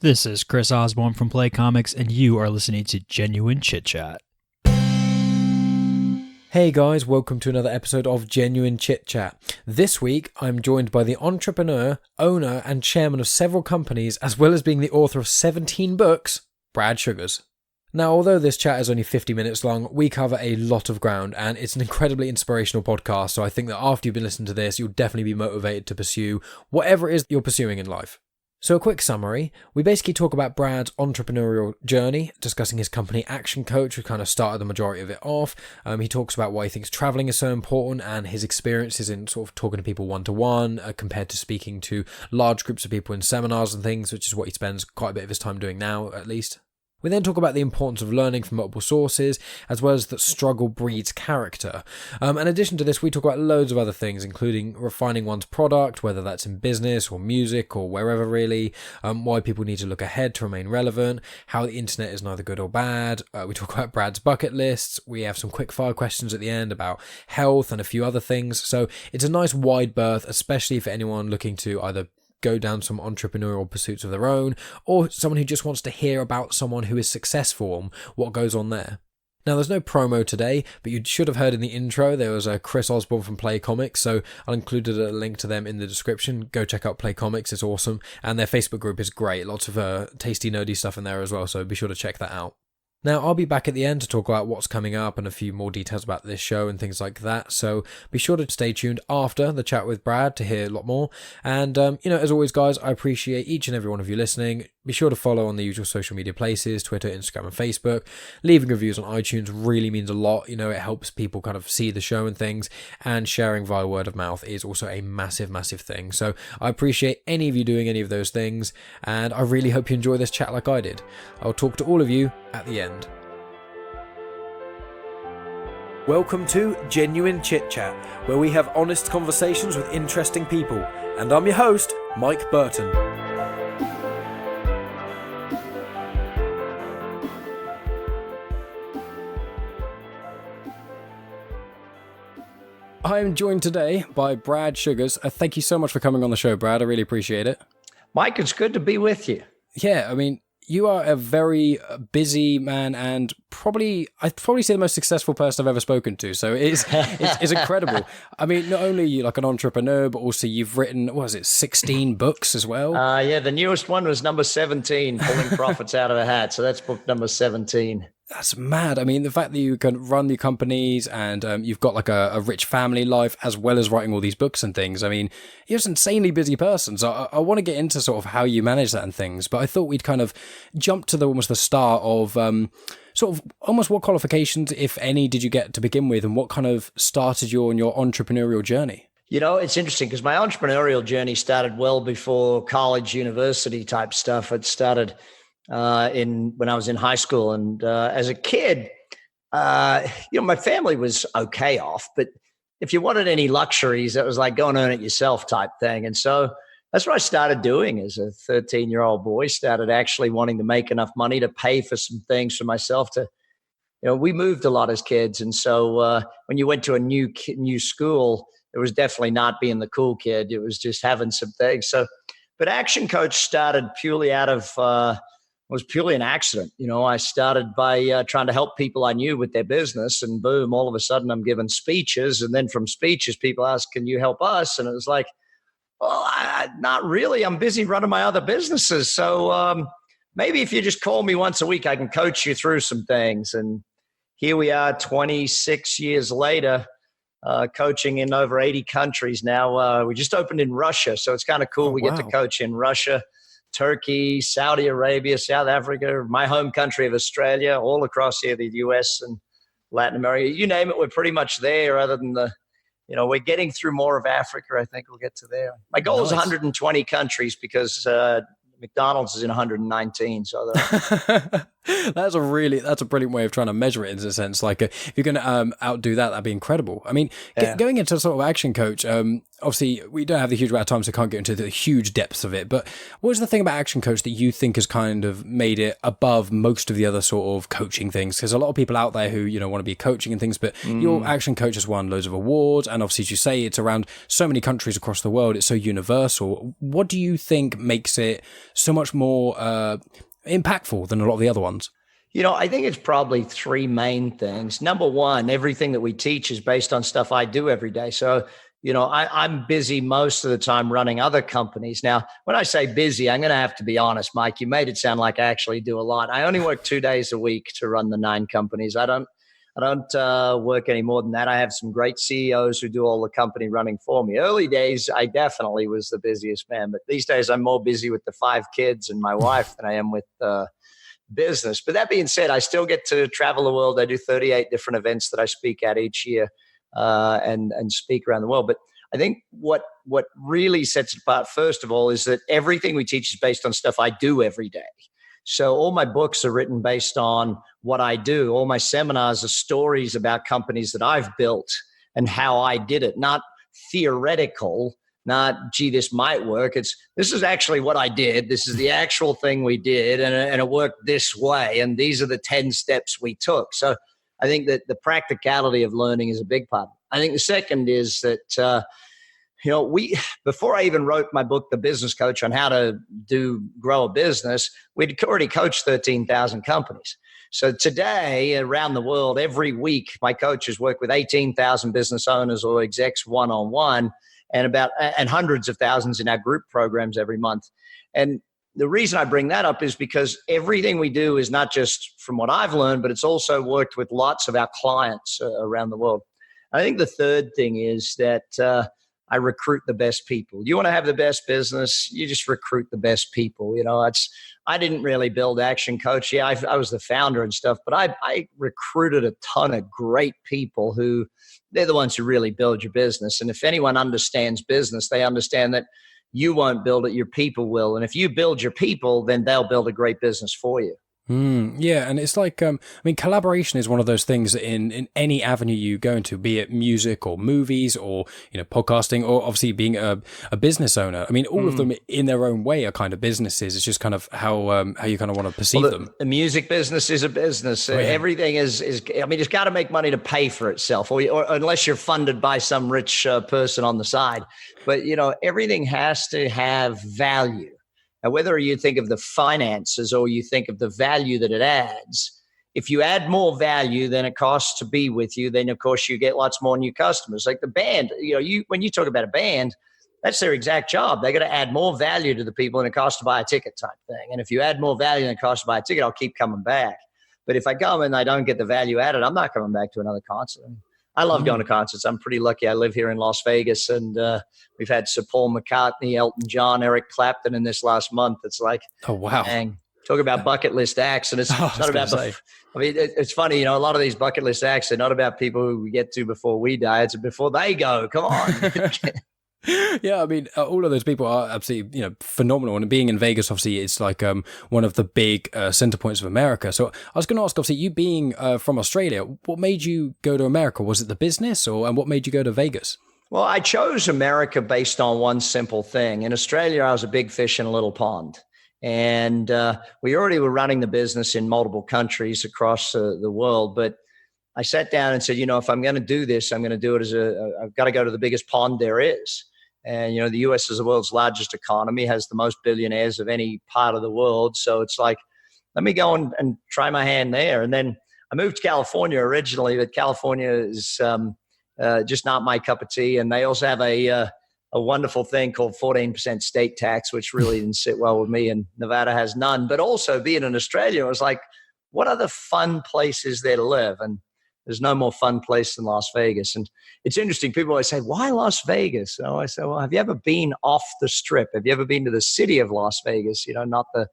This is Chris Osborne from Play Comics, and you are listening to Genuine Chit-Chat. Hey guys, welcome to another episode of Genuine Chit-Chat. This week, I'm joined by the entrepreneur, owner, and chairman of several companies, as well as being the author of 17 books, Brad Sugars. Now, although this chat is only 50 minutes long, we cover a lot of ground, and it's an incredibly inspirational podcast, so I think that after you've been listening to this, you'll definitely be motivated to pursue whatever it is you're pursuing in life. So a quick summary, we basically talk about Brad's entrepreneurial journey, discussing his company ActionCOACH, who kind of started the majority of it off. He talks about why he thinks traveling is so important and his experiences in sort of talking to people one-to-one compared to speaking to large groups of people in seminars and things, which is what he spends quite a bit of his time doing now, at least. We then talk about the importance of learning from multiple sources, as well as that struggle breeds character. In addition to this, we talk about loads of other things, including refining one's product, whether that's in business or music or wherever really, why people need to look ahead to remain relevant, how the internet is neither good or bad. We talk about Brad's bucket lists. We have some quick fire questions at the end about health and a few other things. So it's a nice wide berth, especially for anyone looking to either go down some entrepreneurial pursuits of their own, or someone who just wants to hear about someone who is successful and what goes on there. Now, there's no promo today, but you should have heard in the intro, there was a Chris Osborne from Play Comics, so I'll include a link to them in the description. Go check out Play Comics, it's awesome, and their Facebook group is great. Lots of tasty, nerdy stuff in there as well, so be sure to check that out. Now, I'll be back at the end to talk about what's coming up and a few more details about this show and things like that. So be sure to stay tuned after the chat with Brad to hear a lot more. And, as always, guys, I appreciate each and every one of you listening. Be sure to follow on the usual social media places, Twitter, Instagram, and Facebook. Leaving reviews on iTunes really means a lot. It helps people kind of see the show and things. And sharing via word of mouth is also a massive, massive thing. So I appreciate any of you doing any of those things. And I really hope you enjoy this chat like I did. I'll talk to all of you at the end. Welcome to Genuine Chit-Chat, where we have honest conversations with interesting people. And I'm your host, Mike Burton. I am joined today by Brad Sugars. Thank you so much for coming on the show, Brad. I really appreciate it. Mike, it's good to be with you. Yeah, you are a very busy man, and I'd probably say the most successful person I've ever spoken to. So it's incredible. Not only are you like an entrepreneur, but also you've written, 16 books as well? Yeah, the newest one was number 17, Pulling Profits Out of a Hat. So that's book number 17. That's mad. The fact that you can run the companies and you've got like a rich family life as well as writing all these books and things. You're an insanely busy person. So I want to get into sort of how you manage that and things. But I thought we'd kind of jump to almost the start of sort of almost what qualifications, if any, did you get to begin with, and what kind of started you on your entrepreneurial journey? It's interesting because my entrepreneurial journey started well before college, university type stuff. It started when I was in high school, and as a kid, my family was okay off, but if you wanted any luxuries, it was like go and earn it yourself type thing. And so that's what I started doing as a 13-year-old boy, started actually wanting to make enough money to pay for some things for myself we moved a lot as kids. And so when you went to a new school, it was definitely not being the cool kid. It was just having some things. But ActionCOACH started purely was purely an accident. I started by trying to help people I knew with their business, and boom, all of a sudden I'm giving speeches. And then from speeches, people ask, can you help us? And it was like, well, not really. I'm busy running my other businesses. So maybe if you just call me once a week, I can coach you through some things. And here we are 26 years later, coaching in over 80 countries now. We just opened in Russia. So it's kind of cool. We get to coach in Russia, Turkey, Saudi Arabia, South Africa, my home country of Australia, all across here, the US and Latin America. You name it, we're pretty much there, other than we're getting through more of Africa. I think we'll get to there. My goal is 120 countries because McDonald's is in 119. So that's a brilliant way of trying to measure it in a sense. Like if you're going to outdo that, that'd be incredible. Going into sort of ActionCOACH, obviously we don't have the huge amount of time, so I can't get into the huge depths of it. But what is the thing about ActionCOACH that you think has kind of made it above most of the other sort of coaching things? Because a lot of people out there who want to be coaching and things, but your ActionCOACH has won loads of awards, and obviously, as you say, it's around so many countries across the world. It's so universal. What do you think makes it so much more impactful than a lot of the other ones? I think it's probably three main things. Number one, everything that we teach is based on stuff I do every day. So, I'm busy most of the time running other companies. Now, when I say busy, I'm going to have to be honest, Mike. You made it sound like I actually do a lot. I only work 2 days a week to run the 9 companies. I don't work any more than that. I have some great CEOs who do all the company running for me. Early days, I definitely was the busiest man. But these days, I'm more busy with the 5 kids and my wife than I am with business. But that being said, I still get to travel the world. I do 38 different events that I speak at each year and speak around the world. But I think what really sets it apart, first of all, is that everything we teach is based on stuff I do every day. So all my books are written based on what I do. All my seminars are stories about companies that I've built and how I did it, not theoretical, not, gee, this might work. This is actually what I did. This is the actual thing we did, and it worked this way. And these are the 10 steps we took. So I think that the practicality of learning is a big part. I think the second is that, before I even wrote my book, The Business Coach, on how to grow a business, we'd already coached 13,000 companies. So today, around the world, every week, my coaches work with 18,000 business owners or execs one-on-one, and hundreds of thousands in our group programs every month. And the reason I bring that up is because everything we do is not just from what I've learned, but it's also worked with lots of our clients around the world. I think the third thing is that I recruit the best people. You want to have the best business, you just recruit the best people. I didn't really build ActionCOACH. Yeah, I was the founder and stuff, but I recruited a ton of great people who they're the ones who really build your business. And if anyone understands business, they understand that you won't build it, your people will. And if you build your people, then they'll build a great business for you. Yeah, and it's like, collaboration is one of those things that in any avenue you go into, be it music or movies or, podcasting, or obviously being a business owner. All of them in their own way are kind of businesses. It's just kind of how you kind of want to perceive them. The music business is a business. Oh, yeah. Everything is, it's got to make money to pay for itself, or unless you're funded by some rich person on the side. But, everything has to have value. Now, whether you think of the finances or you think of the value that it adds, if you add more value than it costs to be with you, then, of course, you get lots more new customers. Like the band, when you talk about a band, that's their exact job. They got to add more value to the people than it costs to buy a ticket type thing. And if you add more value than it costs to buy a ticket, I'll keep coming back. But if I go and I don't get the value added, I'm not coming back to another concert. I love going to concerts. I'm pretty lucky. I live here in Las Vegas, and we've had Sir Paul McCartney, Elton John, Eric Clapton in this last month. It's like, oh, wow. Dang. Talk about bucket list acts. And it's not about, it's funny, a lot of these bucket list acts are not about people who we get to before we die. It's before they go. Come on. Yeah, all of those people are absolutely, phenomenal. And being in Vegas, obviously, it's like one of the big center points of America. So I was going to ask, obviously, you being from Australia, what made you go to America? Was it the business, and what made you go to Vegas? Well, I chose America based on one simple thing. In Australia, I was a big fish in a little pond. And we already were running the business in multiple countries across the world. But I sat down and said, if I'm going to do this, I'm going to do it I've got to go to the biggest pond there is. And, the U.S. is the world's largest economy, has the most billionaires of any part of the world. So it's like, let me go and try my hand there. And then I moved to California originally, but California is just not my cup of tea. And they also have a wonderful thing called 14% state tax, which really didn't sit well with me. And Nevada has none. But also being in Australia, I was like, what other fun places there to live? And there's no more fun place than Las Vegas. And it's interesting. People always say, why Las Vegas? I say, well, have you ever been off the strip? Have you ever been to the city of Las Vegas? Not the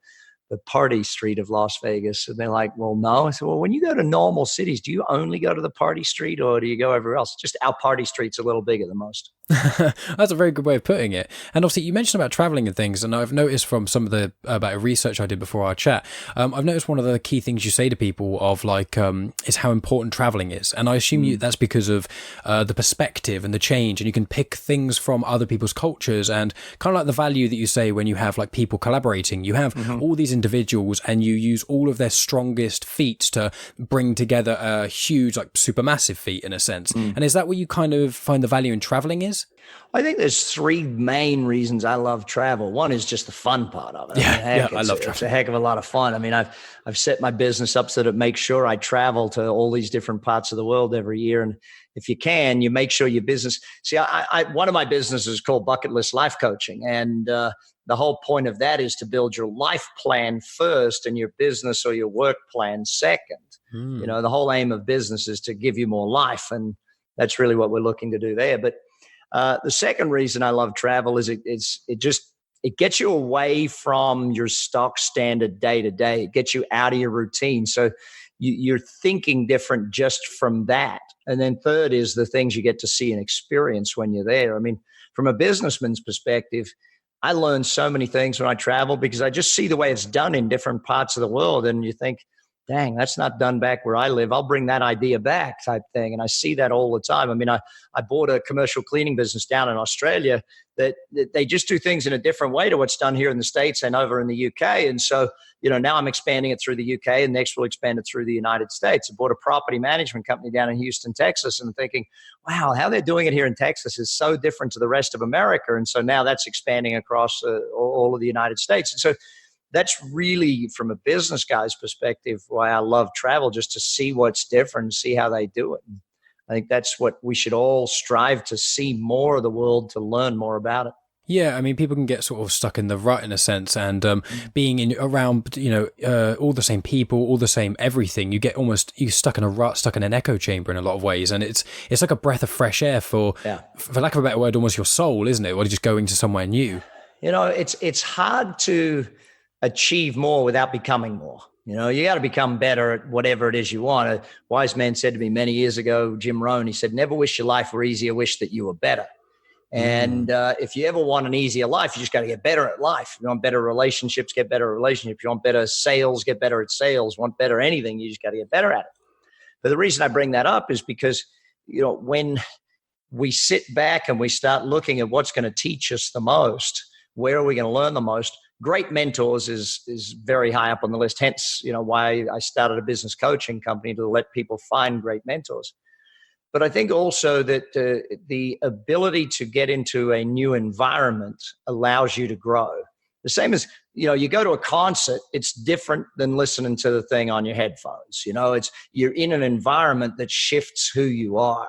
party street of Las Vegas. And they're like, well, no. I said, well, when you go to normal cities, do you only go to the party street or do you go everywhere else? Just our party street's a little bigger than most. That's a very good way of putting it. And obviously you mentioned about traveling and things, and I've noticed from some of the about research I did before our chat, I've noticed one of the key things you say to people of like is how important traveling is. And I assume that's because of the perspective and the change, and you can pick things from other people's cultures, and kind of like the value that you say when you have like people collaborating, you have all these individuals and you use all of their strongest feats to bring together a huge, like supermassive feat in a sense. And is that where you kind of find the value in traveling is? business? I think there's three main reasons I love travel. One is just the fun part of it. I love travel. It's a heck of a lot of fun. I mean, I've set my business up so that it makes sure I travel to all these different parts of the world every year. And if you can, you make sure your business. See, one of my businesses is called Bucket List Life Coaching, and the whole point of that is to build your life plan first and your business or your work plan second. You know, the whole aim of business is to give you more life, and that's really what we're looking to do there. But the second reason I love travel is it gets you away from your stock standard day to day. It gets you out of your routine. So you're thinking different just from that. And then third is the things you get to see and experience when you're there. I mean, from a businessman's perspective, I learn so many things when I travel because I just see the way it's done in different parts of the world. And you think, dang, that's not done back where I live. I'll bring that idea back type thing. And I see that all the time. I mean, I bought a commercial cleaning business down in Australia that they just do things in a different way to what's done here in the States and over in the UK. And so, you know, now I'm expanding it through the UK and next we'll expand it through the United States. I bought a property management company down in Houston, Texas, and thinking, wow, how they're doing it here in Texas is so different to the rest of America. And so now that's expanding across all of the United States. And so that's really, from a business guy's perspective, why I love travel, just to see what's different, see how they do it. And I think that's what we should all strive to see more of the world, to learn more about it. Yeah, I mean, people can get sort of stuck in the rut in a sense, and being around, you know, all the same people, all the same everything. You're stuck in a rut, stuck in an echo chamber in a lot of ways, and it's like a breath of fresh air for lack of a better word, almost your soul, isn't it? Or just going to somewhere new. You know, it's hard to achieve more without becoming more. You know, you got to become better at whatever it is you want. A wise man said to me many years ago, Jim Rohn, he said, never wish your life were easier, wish that you were better. And if you ever want an easier life, you just got to get better at life. If you want better relationships, get better at relationships. If you want better sales, get better at sales. Want better anything, you just got to get better at it. But the reason I bring that up is because, you know, when we sit back and we start looking at what's going to teach us the most, where are we going to learn the most? Great mentors is very high up on the list. Hence, you know, why I started a business coaching company, to let people find great mentors. But I think also that the ability to get into a new environment allows you to grow. The same as, you know, you go to a concert, it's different than listening to the thing on your headphones. You know, you're in an environment that shifts who you are.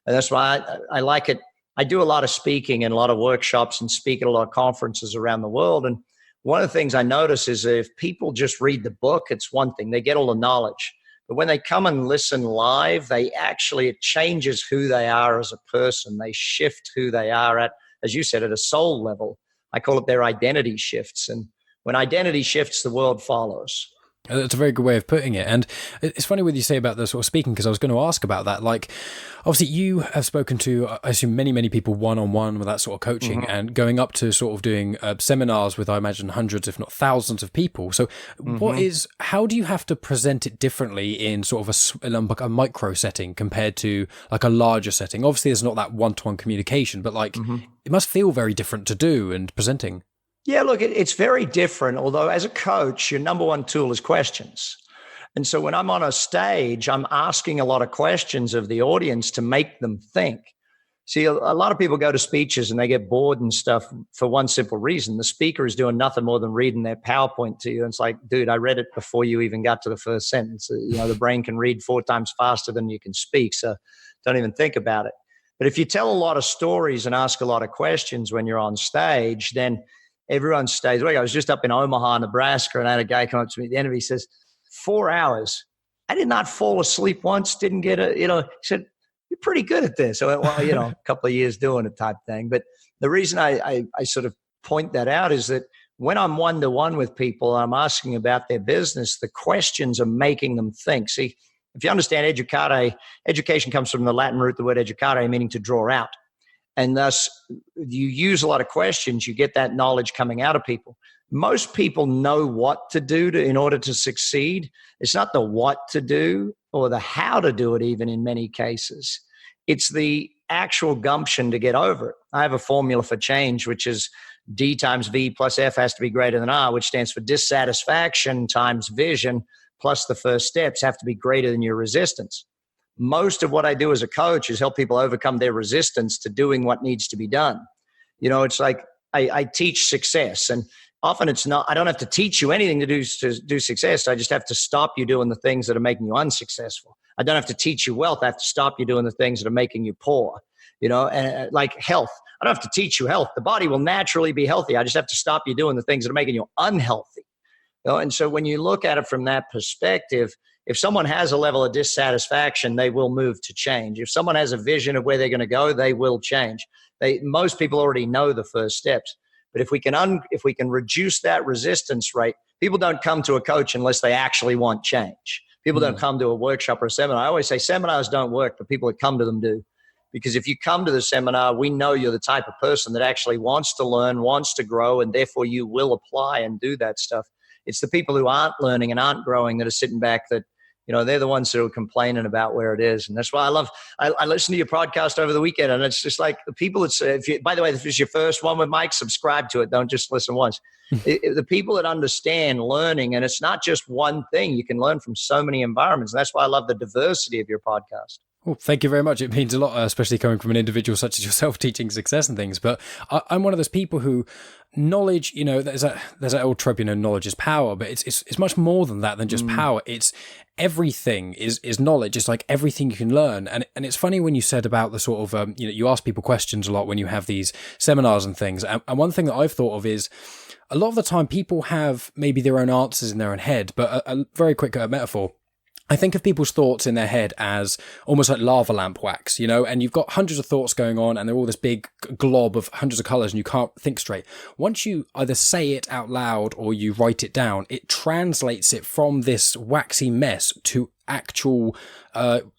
And that's why I like it. I do a lot of speaking and a lot of workshops and speak at a lot of conferences around the world. And one of the things I notice is that if people just read the book, it's one thing. They get all the knowledge. But when they come and listen live, it changes who they are as a person. They shift who they are at, as you said, at a soul level. I call it their identity shifts. And when identity shifts, the world follows. That's a very good way of putting it. And it's funny what you say about the sort of speaking, because I was going to ask about that. Like, obviously you have spoken to, I assume, many people one-on-one with that sort of coaching, and going up to sort of doing seminars with, I imagine, hundreds, if not thousands of people. So how do you have to present it differently in sort of a micro setting compared to like a larger setting? Obviously there's not that one-to-one communication, but like it must feel very different to do and presenting. Yeah, look, it's very different. Although as a coach, your number one tool is questions. And so when I'm on a stage, I'm asking a lot of questions of the audience to make them think. See, a lot of people go to speeches and they get bored and stuff for one simple reason. The speaker is doing nothing more than reading their PowerPoint to you. And it's like, dude, I read it before you even got to the first sentence. You know, the brain can read 4 times faster than you can speak. So don't even think about it. But if you tell a lot of stories and ask a lot of questions when you're on stage, then everyone stays awake. I was just up in Omaha, Nebraska, and I had a guy come up to me at the end of it. He says, 4 hours. I did not fall asleep once, didn't get he said, you're pretty good at this. I went, well, a couple of years doing it type thing. But the reason I sort of point that out is that when I'm one-to-one with people, I'm asking about their business, the questions are making them think. See, if you understand educare, education comes from the Latin root, the word educare, meaning to draw out. And thus, you use a lot of questions, you get that knowledge coming out of people. Most people know what to do in order to succeed. It's not the what to do or the how to do it, even in many cases. It's the actual gumption to get over it. I have a formula for change, which is D times V plus F has to be greater than R, which stands for dissatisfaction times vision plus the first steps have to be greater than your resistance. most of what I do as a coach is help people overcome their resistance to doing what needs to be done. It's like I teach success, and often it's not, I don't have to teach you anything to do success. I just have to stop you doing the things that are making you unsuccessful. I don't have to teach you wealth. I have to stop you doing the things that are making you poor, and like health. I don't have to teach you health. The body will naturally be healthy. I just have to stop you doing the things that are making you unhealthy. And so when you look at it from that perspective, if someone has a level of dissatisfaction, they will move to change. If someone has a vision of where they're going to go, they will change. Most people already know the first steps. But if we can reduce that resistance rate, people don't come to a coach unless they actually want change. People don't come to a workshop or a seminar. I always say seminars don't work, but people that come to them do. Because if you come to the seminar, we know you're the type of person that actually wants to learn, wants to grow, and therefore you will apply and do that stuff. It's the people who aren't learning and aren't growing that are sitting back that, they're the ones that are complaining about where it is. And that's why I listened to your podcast over the weekend, and it's just like the people that, by the way, if this is your first one with Mike, subscribe to it. Don't just listen once. The people that understand learning, and it's not just one thing. You can learn from so many environments. And that's why I love the diversity of your podcast. Well, thank you very much. It means a lot, especially coming from an individual such as yourself, teaching success and things. But I'm one of those people who knowledge, there's that old trope, knowledge is power, but it's much more than that, than just power. It's everything is knowledge. It's like everything you can learn. And it's funny when you said about the sort of, you ask people questions a lot when you have these seminars and things. And one thing that I've thought of is a lot of the time people have maybe their own answers in their own head, but a very quick metaphor. I think of people's thoughts in their head as almost like lava lamp wax, and you've got hundreds of thoughts going on and they're all this big glob of hundreds of colors and you can't think straight. Once you either say it out loud or you write it down, it translates it from this waxy mess to actual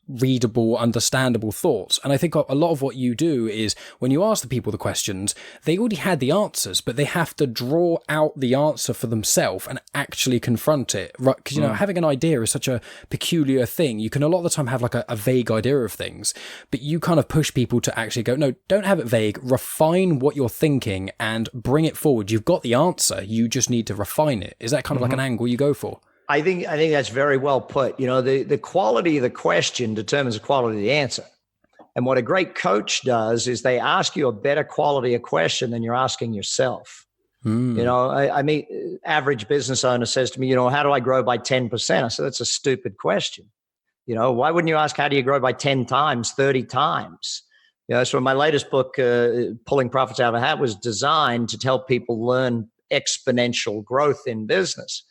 readable, understandable thoughts. And I think a lot of what you do is when you ask the people the questions, they already had the answers, but they have to draw out the answer for themselves and actually confront it. Right? Because, having an idea is such a peculiar thing. You can a lot of the time have like a vague idea of things, but you kind of push people to actually go, no, don't have it vague, refine what you're thinking and bring it forward. You've got the answer. You just need to refine it. Is that kind of like an angle you go for? I think that's very well put. The quality of the question determines the quality of the answer. And what a great coach does is they ask you a better quality of question than you're asking yourself. I mean, average business owner says to me, how do I grow by 10%? I said, that's a stupid question. Why wouldn't you ask, how do you grow by 10 times, 30 times? So my latest book, Pulling Profits Out of a Hat, was designed to help people learn exponential growth in business.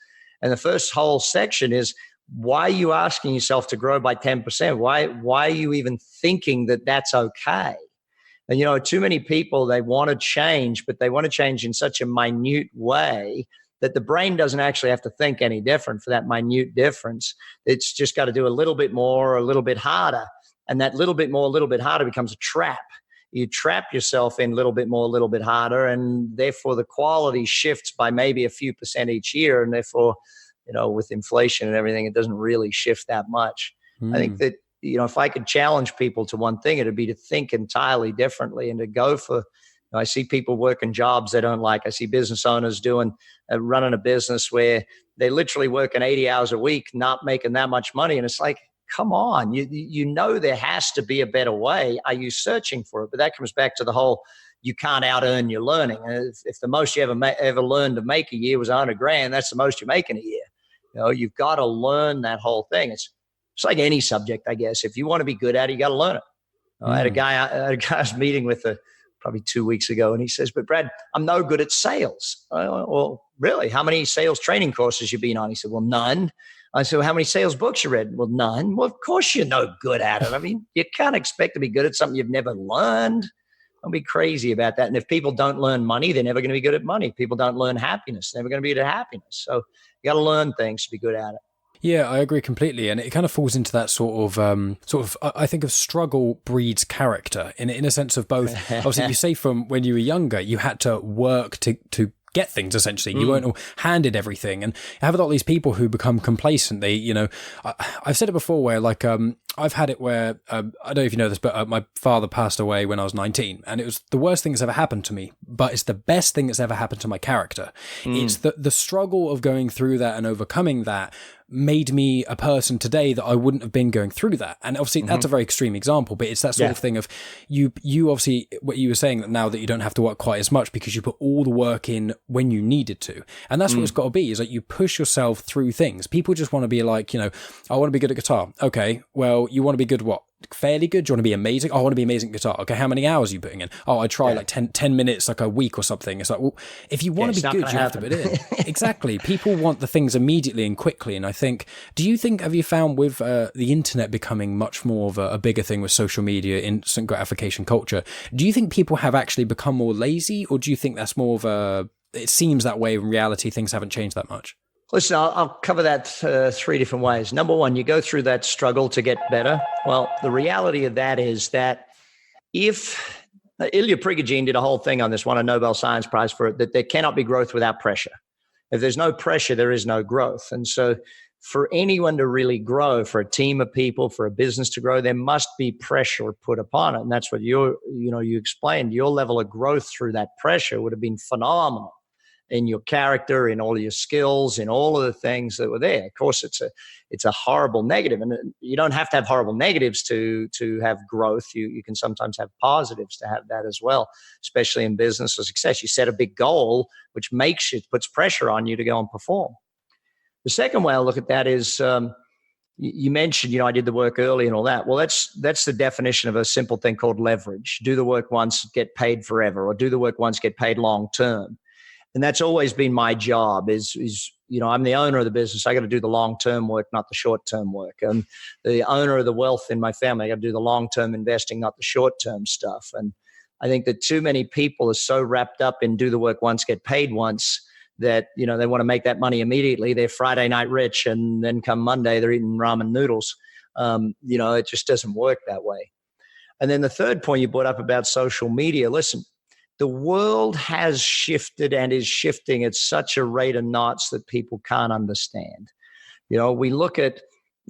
And the first whole section is, why are you asking yourself to grow by 10%? Why are you even thinking that that's okay? And, too many people, they want to change, but they want to change in such a minute way that the brain doesn't actually have to think any different for that minute difference. It's just got to do a little bit more, a little bit harder. And that little bit more, a little bit harder becomes a trap. You trap yourself in a little bit more, a little bit harder, and therefore the quality shifts by maybe a few percent each year. And therefore, with inflation and everything, it doesn't really shift that much. I think that, if I could challenge people to one thing, it'd be to think entirely differently and to go for, I see people working jobs they don't like. I see business owners running a business where they're literally working 80 hours a week, not making that much money. And it's like, come on, there has to be a better way. Are you searching for it? But that comes back to the whole, you can't out earn your learning. If the most you ever learned to make a year was $100,000, that's the most you make in a year. You've got to learn that whole thing. It's like any subject, I guess. If you want to be good at it, you got to learn it. I had a guy I was meeting with probably 2 weeks ago, and he says, but Brad, I'm no good at sales. I went, well, really? How many sales training courses you been on? He said, well, none. I said, well, how many sales books you read? Well, none. Well, of course you're no good at it. I mean, you can't expect to be good at something you've never learned. Don't be crazy about that. And if people don't learn money, they're never going to be good at money. People don't learn happiness, they're never going to be good at happiness. So you got to learn things to be good at it. Yeah, I agree completely. And it kind of falls into that sort of, I think of struggle breeds character in a sense of both. Obviously, you say from when you were younger, you had to work to get things, essentially. You weren't all handed everything. And I have a lot of these people who become complacent. They, I've said it before where like, I've had it where, I don't know if you know this, but my father passed away when I was 19, and it was the worst thing that's ever happened to me, but it's the best thing that's ever happened to my character. It's the struggle of going through that and overcoming that made me a person today that I wouldn't have been going through that. And obviously that's a very extreme example, but it's that sort of thing of you obviously, what you were saying, that now that you don't have to work quite as much because you put all the work in when you needed to. And that's what it's got to be, is like you push yourself through things. People just want to be like, I want to be good at guitar. Okay, well, you want to be good what? Fairly good? Do you want to be amazing? Oh, I want to be amazing at guitar. Okay, how many hours are you putting in? Oh, I try like 10 minutes like a week or something. It's like, well, if you want to be good, you have to put it in. Exactly. People want the things immediately and quickly. And I think, have you found with the internet becoming much more of a bigger thing with social media, instant gratification culture, do you think people have actually become more lazy, or do you think that's more of it seems that way, in reality things haven't changed that much? Listen, I'll cover that 3 different ways. Number one, you go through that struggle to get better. Well, the reality of that is that if Ilya Prigogine did a whole thing on this, won a Nobel Science Prize for it, that there cannot be growth without pressure. If there's no pressure, there is no growth. And so for anyone to really grow, for a team of people, for a business to grow, there must be pressure put upon it. And that's what you explained. Your level of growth through that pressure would have been phenomenal in your character, in all of your skills, in all of the things that were there. Of course, it's a horrible negative, and you don't have to have horrible negatives to have growth. You can sometimes have positives to have that as well, especially in business or success. You set a big goal, which puts pressure on you to go and perform. The second way I look at that is, you mentioned, I did the work early and all that. Well, that's the definition of a simple thing called leverage. Do the work once, get paid forever, or do the work once, get paid long term. And that's always been my job is I'm the owner of the business. I got to do the long-term work, not the short-term work. I'm the owner of the wealth in my family. I got to do the long-term investing, not the short-term stuff. And I think that too many people are so wrapped up in do the work once, get paid once, that, they want to make that money immediately. They're Friday night rich, and then come Monday, they're eating ramen noodles. It just doesn't work that way. And then the third point you brought up about social media, listen, the world has shifted and is shifting at such a rate of knots that people can't understand. We look at,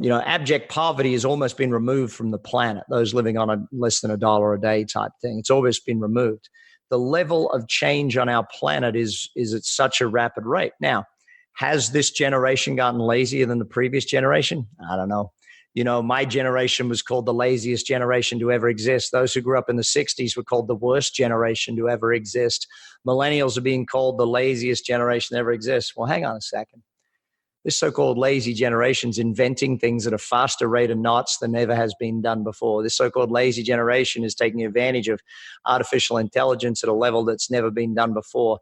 abject poverty has almost been removed from the planet. Those living on less than $1 a day type thing, it's always been removed. The level of change on our planet is at such a rapid rate. Now, has this generation gotten lazier than the previous generation? I don't know. My generation was called the laziest generation to ever exist. Those who grew up in the 60s were called the worst generation to ever exist. Millennials are being called the laziest generation to ever exist. Well, hang on a second. This so-called lazy generation is inventing things at a faster rate of knots than ever has been done before. This so-called lazy generation is taking advantage of artificial intelligence at a level that's never been done before.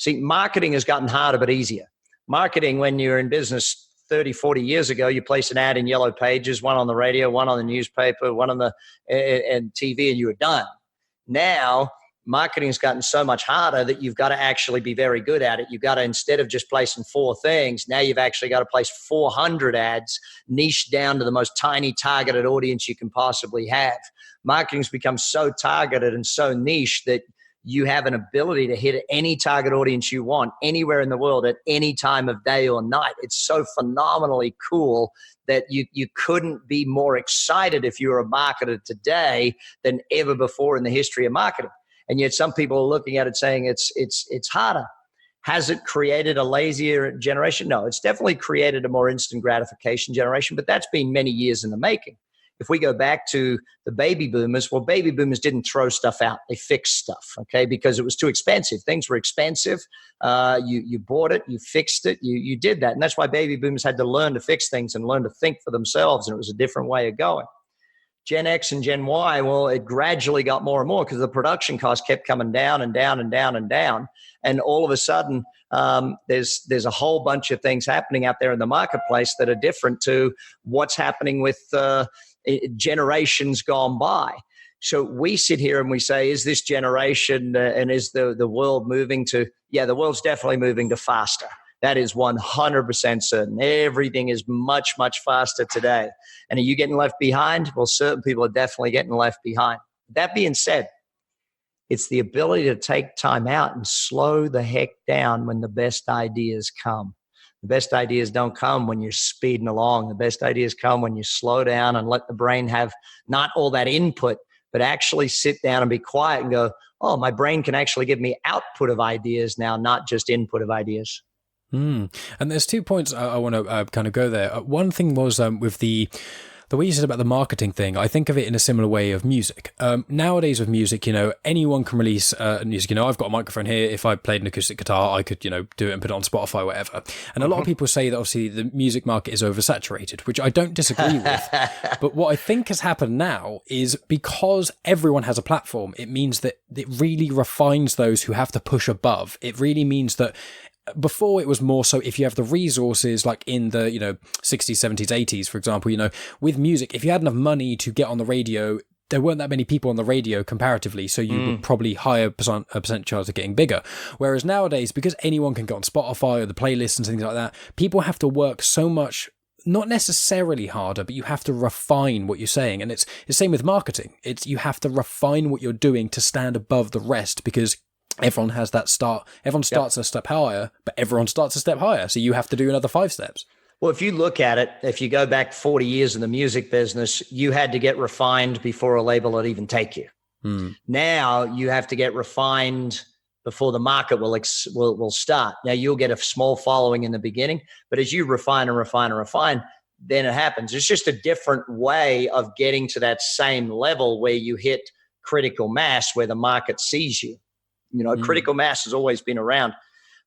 Marketing has gotten harder but easier. Marketing, when you're in business 30, 40 years ago, you place an ad in Yellow Pages, one on the radio, one on the newspaper, one on the and TV, and you were done. Now, marketing's gotten so much harder that you've got to actually be very good at it. You've got to, instead of just placing 4 things, now you've actually got to place 400 ads, niche down to the most tiny targeted audience you can possibly have. Marketing's become so targeted and so niche that you have an ability to hit any target audience you want anywhere in the world at any time of day or night. It's so phenomenally cool that you couldn't be more excited if you were a marketer today than ever before in the history of marketing. And yet some people are looking at it saying it's harder. Has it created a lazier generation? No, it's definitely created a more instant gratification generation, but that's been many years in the making. If we go back to the baby boomers, well, baby boomers didn't throw stuff out. They fixed stuff, okay, because it was too expensive. Things were expensive. You bought it, you fixed it, you did that. And that's why baby boomers had to learn to fix things and learn to think for themselves, and it was a different way of going. Gen X and Gen Y, well, it gradually got more and more because the production costs kept coming down and down and down and down. And all of a sudden, there's a whole bunch of things happening out there in the marketplace that are different to what's happening with generations gone by. So we sit here and we say, is this generation and is the world moving to, the world's definitely moving to faster. That is 100% certain. Everything is much, much faster today. And are you getting left behind? Well, certain people are definitely getting left behind. That being said, it's the ability to take time out and slow the heck down when the best ideas come. The best ideas don't come when you're speeding along. The best ideas come when you slow down and let the brain have not all that input, but actually sit down and be quiet and go, oh, my brain can actually give me output of ideas now, not just input of ideas. And there's 2 points I want to kind of go there. One thing was with the way you said about the marketing thing, I think of it in a similar way of music. Nowadays with music, anyone can release music. I've got a microphone here. If I played an acoustic guitar, I could, do it and put it on Spotify, whatever. And a lot of people say that obviously the music market is oversaturated, which I don't disagree with. But what I think has happened now is because everyone has a platform, it means that it really refines those who have to push above. It really means that before it was more so if you have the resources, like in the 60s, 70s, 80s, for example, with music, if you had enough money to get on the radio, there weren't that many people on the radio comparatively, so you would probably higher percent chance of getting bigger. Whereas nowadays, because anyone can get on Spotify or the playlists and things like that, people have to work so much, not necessarily harder, but you have to refine what you're saying. And it's the same with marketing. You have to refine what you're doing to stand above the rest, because everyone has that start. Everyone starts a step higher, but everyone starts a step higher. So you have to do another 5 steps. Well, if you look at it, if you go back 40 years in the music business, you had to get refined before a label would even take you. Now you have to get refined before the market will start. Now you'll get a small following in the beginning, but as you refine and refine and refine, then it happens. It's just a different way of getting to that same level where you hit critical mass, where the market sees you. Critical mass has always been around.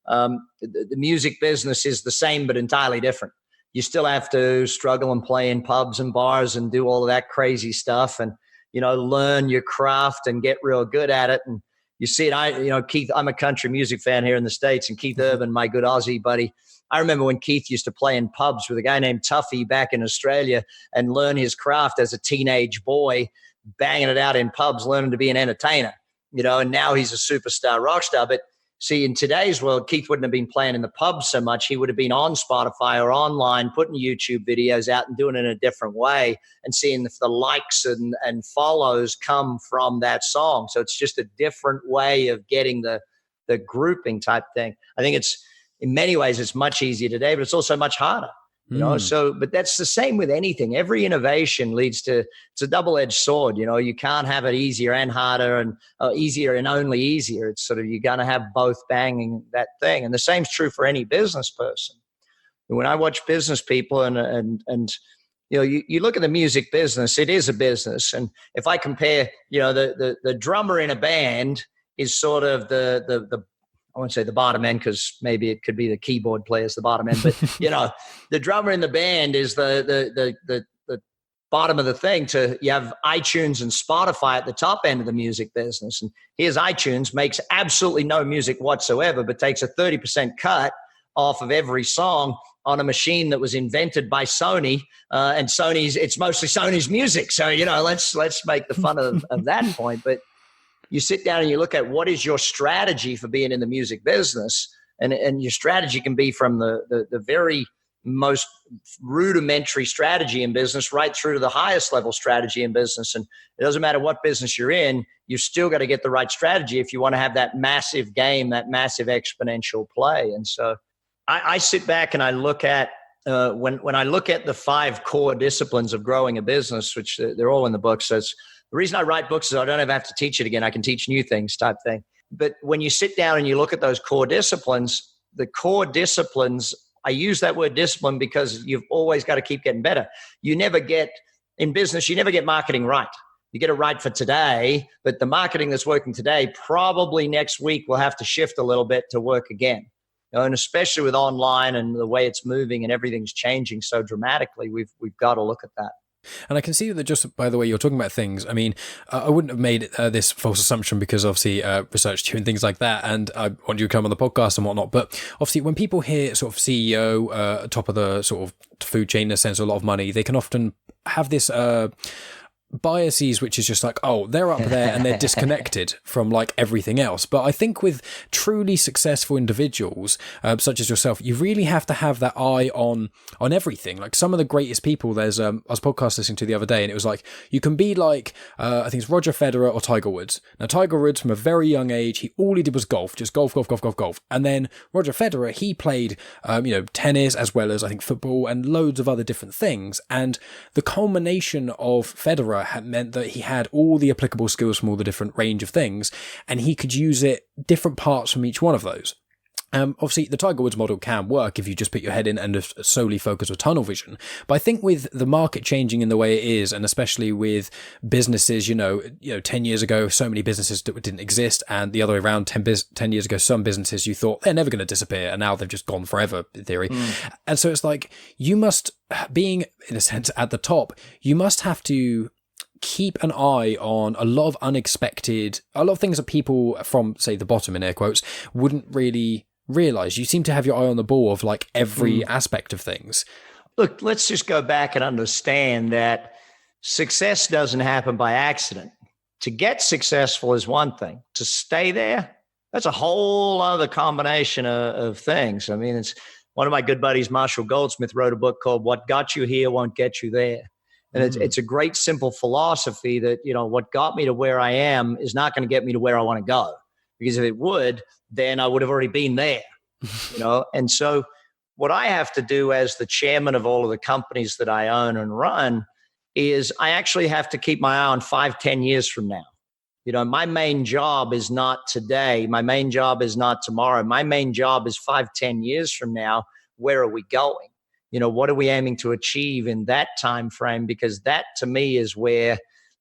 The music business is the same, but entirely different. You still have to struggle and play in pubs and bars and do all of that crazy stuff and, learn your craft and get real good at it. And you see it, Keith, I'm a country music fan here in the States, and Keith Urban, my good Aussie buddy, I remember when Keith used to play in pubs with a guy named Tuffy back in Australia and learn his craft as a teenage boy, banging it out in pubs, learning to be an entertainer. And now he's a superstar rock star. But see, in today's world, Keith wouldn't have been playing in the pubs so much. He would have been on Spotify or online, putting YouTube videos out and doing it in a different way and seeing if the likes and follows come from that song. So it's just a different way of getting the grouping type thing. I think in many ways, it's much easier today, but it's also much harder. But that's the same with anything. Every innovation leads to, it's a double-edged sword. You can't have it easier and harder and easier and only easier. It's sort of, you're going to have both banging that thing. And the same's true for any business person. When I watch business people and you look at the music business, it is a business. And if I compare, the drummer in a band is sort of the I won't say the bottom end, because maybe it could be the keyboard player's the bottom end, but the drummer in the band is the bottom of the thing. You have iTunes and Spotify at the top end of the music business. And here's iTunes, makes absolutely no music whatsoever, but takes a 30% cut off of every song on a machine that was invented by Sony, and it's mostly Sony's music. So, let's make the fun of that point. But you sit down and you look at what is your strategy for being in the music business. And your strategy can be from the very most rudimentary strategy in business right through to the highest level strategy in business. And it doesn't matter what business you're in, you still got to get the right strategy if you want to have that massive game, that massive exponential play. And so I sit back and I look at, when I look at the 5 core disciplines of growing a business, which they're all in the book. So the reason I write books is I don't ever have to teach it again. I can teach new things type thing. But when you sit down and you look at those core disciplines, I use that word discipline because you've always got to keep getting better. In business, you never get marketing right. You get it right for today, but the marketing that's working today, probably next week will have to shift a little bit to work again. And especially with online and the way it's moving and everything's changing so dramatically, we've got to look at that. And I can see that just by the way you're talking about things, I mean, I wouldn't have made this false assumption because obviously researched you and things like that, and I want you to come on the podcast and whatnot. But obviously when people hear sort of CEO, top of the sort of food chain in a sense, a lot of money, they can often have this biases, which is just like, oh, they're up there and they're disconnected from like everything else. But I think with truly successful individuals such as yourself, you really have to have that eye on everything. Like some of the greatest people, I was podcast listening to the other day, and it was like, you can be like I think it's Roger Federer or Tiger Woods. Now Tiger Woods, from a very young age, all he did was golf, just golf. And then Roger Federer, he played tennis as well as I think football and loads of other different things. And the culmination of Federer had meant that he had all the applicable skills from all the different range of things, and he could use it different parts from each one of those. Obviously, the Tiger Woods model can work if you just put your head in and just solely focus with tunnel vision. But I think with the market changing in the way it is, and especially with businesses, 10 years ago, so many businesses that didn't exist, and the other way around, 10 years ago, some businesses you thought they're never going to disappear, and now they've just gone forever, in theory. And so it's like, you must, being, in a sense, at the top, you must have to keep an eye on a lot of things that people from, say, the bottom, in air quotes, wouldn't really realize. You seem to have your eye on the ball of like every aspect of things. Look, let's just go back and understand that success doesn't happen by accident. To get successful is one thing. To stay there, that's a whole other combination of things. I mean, it's one of my good buddies, Marshall Goldsmith, wrote a book called What Got You Here Won't Get You There. And it's a great, simple philosophy that, what got me to where I am is not going to get me to where I want to go. Because if it would, then I would have already been there, And so what I have to do as the chairman of all of the companies that I own and run is I actually have to keep my eye on 5-10 years from now. My main job is not today. My main job is not tomorrow. My main job is 5-10 years from now. Where are we going? What are we aiming to achieve in that time frame? Because that, to me, is where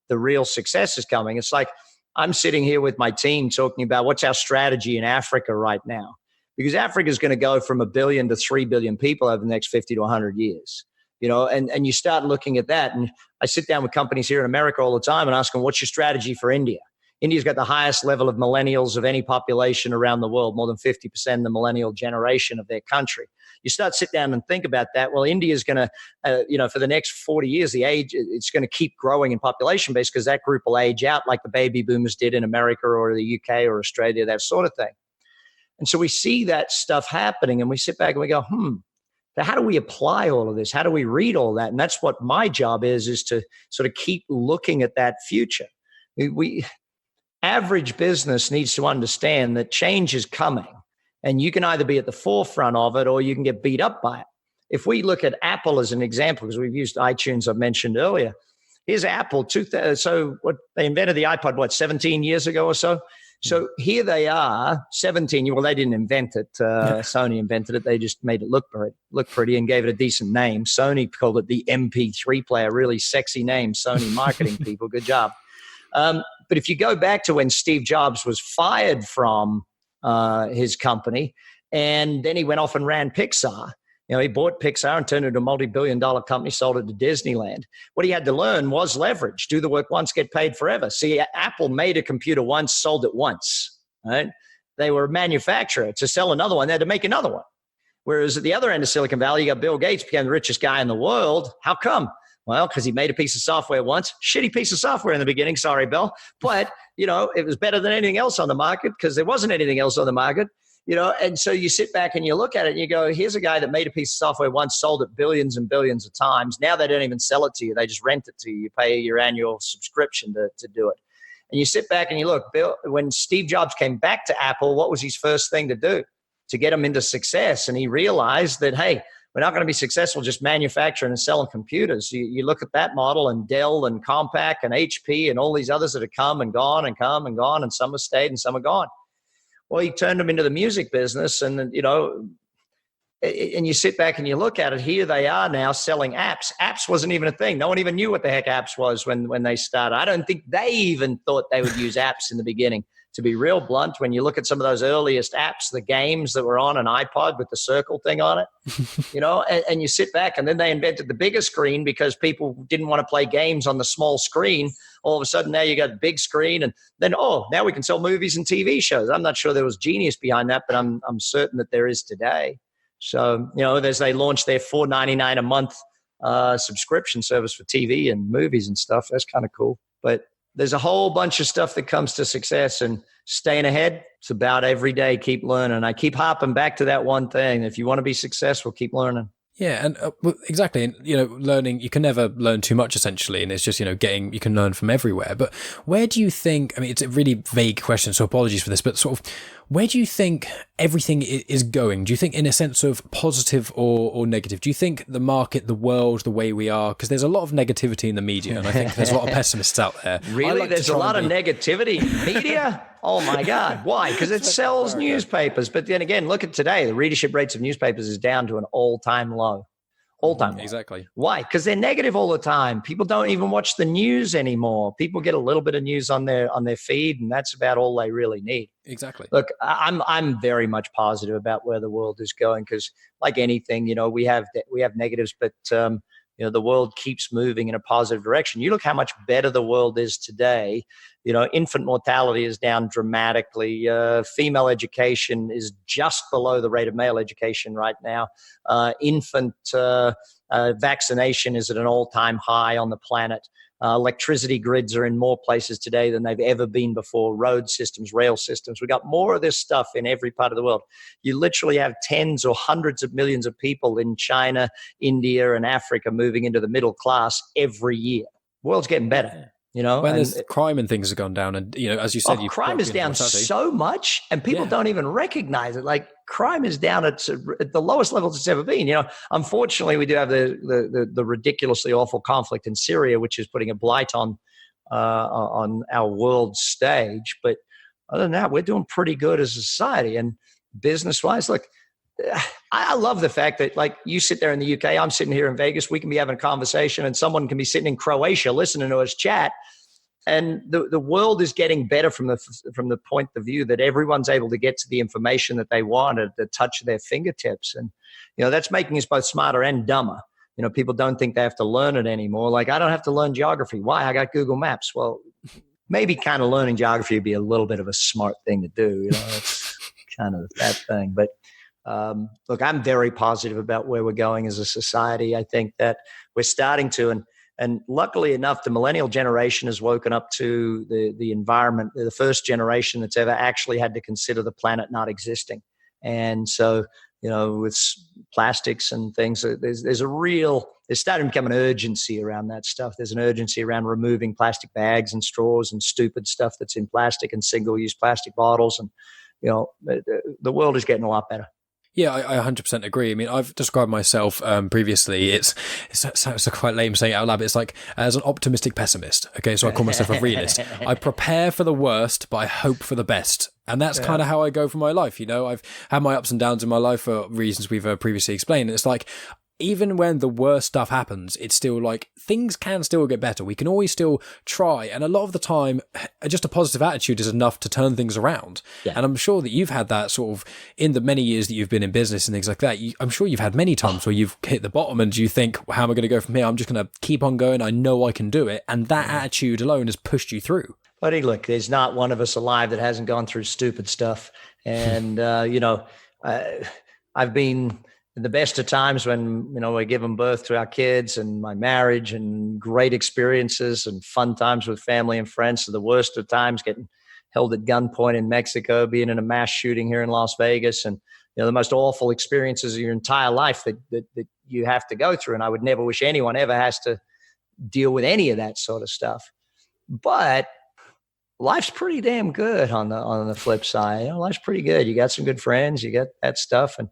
the real success is coming. It's like I'm sitting here with my team talking about what's our strategy in Africa right now. Because Africa is going to go from 1 billion to 3 billion people over the next 50 to 100 years. And you start looking at that. And I sit down with companies here in America all the time and ask them, what's your strategy for India? India's got the highest level of millennials of any population around the world, more than 50% of the millennial generation of their country. You start sit down and think about that. Well, India is going to, for the next 40 years, it's going to keep growing in population base because that group will age out like the baby boomers did in America or the UK or Australia, that sort of thing. And so we see that stuff happening and we sit back and we go, so how do we apply all of this? How do we read all that? And that's what my job is to sort of keep looking at that future. Average business needs to understand that change is coming and you can either be at the forefront of it or you can get beat up by it. If we look at Apple as an example, because we've used iTunes, I mentioned earlier, here's Apple. So what they invented the iPod, 17 years ago or so? So here they are, 17. Well, they didn't invent it. Sony invented it. They just made it look pretty and gave it a decent name. Sony called it the MP3 player, really sexy name. Sony marketing people, good job. But if you go back to when Steve Jobs was fired from his company, and then he went off and ran Pixar. He bought Pixar and turned it into a multi-billion-dollar company, sold it to Disneyland. What he had to learn was leverage. Do the work once, get paid forever. See, Apple made a computer once, sold it once. Right? They were a manufacturer. To sell another one, they had to make another one. Whereas at the other end of Silicon Valley, you got Bill Gates, became the richest guy in the world. How come? Well, because he made a piece of software once. Shitty piece of software in the beginning. Sorry, Bill. But, it was better than anything else on the market because there wasn't anything else on the market. And so you sit back and you look at it and you go, here's a guy that made a piece of software once, sold it billions and billions of times. Now they don't even sell it to you. They just rent it to you. You pay your annual subscription to do it. And you sit back and you look, Bill, when Steve Jobs came back to Apple, what was his first thing to do to get him into success? And he realized that, hey, we're not going to be successful just manufacturing and selling computers. You look at that model and Dell and Compaq and HP and all these others that have come and gone, and some have stayed and some are gone. Well, he turned them into the music business and, and you sit back and you look at it, here they are now selling apps. Apps wasn't even a thing. No one even knew what the heck apps was when they started. I don't think they even thought they would use apps in the beginning. To be real blunt, when you look at some of those earliest apps, the games that were on an iPod with the circle thing on it, and you sit back and then they invented the bigger screen because people didn't want to play games on the small screen. All of a sudden now you got a big screen and then, now we can sell movies and TV shows. I'm not sure there was genius behind that, but I'm certain that there is today. So, as they launched their $4.99 a month subscription service for TV and movies and stuff, that's kind of cool. But there's a whole bunch of stuff that comes to success and staying ahead. It's about every day, keep learning. I keep hopping back to that one thing. If you want to be successful, keep learning. Yeah, and exactly. And, learning, you can never learn too much, essentially. And it's just, you can learn from everywhere. But where do you think, it's a really vague question, so apologies for this, but sort of, where do you think everything is going? Do you think in a sense of positive or negative? Do you think the market, the world, the way we are, because there's a lot of negativity in the media, and I think there's a lot of pessimists out there. Really? There's a lot of negativity in media? Oh my God. Why? Because it sells newspapers. But then again, look at today. The readership rates of newspapers is down to an all-time low. All-time low. Exactly. Why? Because they're negative all the time. People don't even watch the news anymore. People get a little bit of news on their feed, and that's about all they really need. Exactly. Look, I'm very much positive about where the world is going, because, like anything, we have negatives, but the world keeps moving in a positive direction. You look how much better the world is today. Infant mortality is down dramatically. Female education is just below the rate of male education right now. Infant vaccination is at an all-time high on the planet. Electricity grids are in more places today than they've ever been before. Road systems, rail systems. We got more of this stuff in every part of the world. You literally have tens or hundreds of millions of people in China, India, and Africa moving into the middle class every year. The world's getting better. When there's crime and things have gone down, and as you said, crime is down so much, and people don't even recognize it. Like, crime is down at the lowest levels it's ever been. Unfortunately, we do have the ridiculously awful conflict in Syria, which is putting a blight on our world stage. But other than that, we're doing pretty good as a society. And business-wise, look, I love the fact that, like, you sit there in the UK, I'm sitting here in Vegas, we can be having a conversation, and someone can be sitting in Croatia listening to us chat. And the world is getting better from the point of view that everyone's able to get to the information that they want at the touch of their fingertips. And, that's making us both smarter and dumber. People don't think they have to learn it anymore. Like, I don't have to learn geography. Why? I got Google Maps. Well, maybe kind of learning geography would be a little bit of a smart thing to do. It's kind of that thing. But look, I'm very positive about where we're going as a society. I think that we're starting to, and luckily enough, the millennial generation has woken up to the environment. They're the first generation that's ever actually had to consider the planet not existing. And so, with plastics and things, there's starting to become an urgency around that stuff. There's an urgency around removing plastic bags and straws and stupid stuff that's in plastic and single-use plastic bottles. And, the world is getting a lot better. Yeah, I 100% agree. I mean, I've described myself previously. It's quite lame saying it out loud, but it's like as an optimistic pessimist. Okay, so I call myself a realist. I prepare for the worst, but I hope for the best. And that's kind of how I go for my life. I've had my ups and downs in my life for reasons we've previously explained. And it's like, even when the worst stuff happens, it's still like things can still get better. We can always still try. And a lot of the time, just a positive attitude is enough to turn things around. Yeah. And I'm sure that you've had that sort of in the many years that you've been in business and things like that. I'm sure you've had many times where you've hit the bottom and you think, how am I going to go from here? I'm just going to keep on going. I know I can do it. And that attitude alone has pushed you through. Buddy, look, there's not one of us alive that hasn't gone through stupid stuff. And, I've been in the best of times when, we're giving birth to our kids, and my marriage, and great experiences and fun times with family and friends. So the worst of times, getting held at gunpoint in Mexico, being in a mass shooting here in Las Vegas, and, the most awful experiences of your entire life that you have to go through. And I would never wish anyone ever has to deal with any of that sort of stuff. But life's pretty damn good on the flip side. Life's pretty good. You got some good friends, you got that stuff. And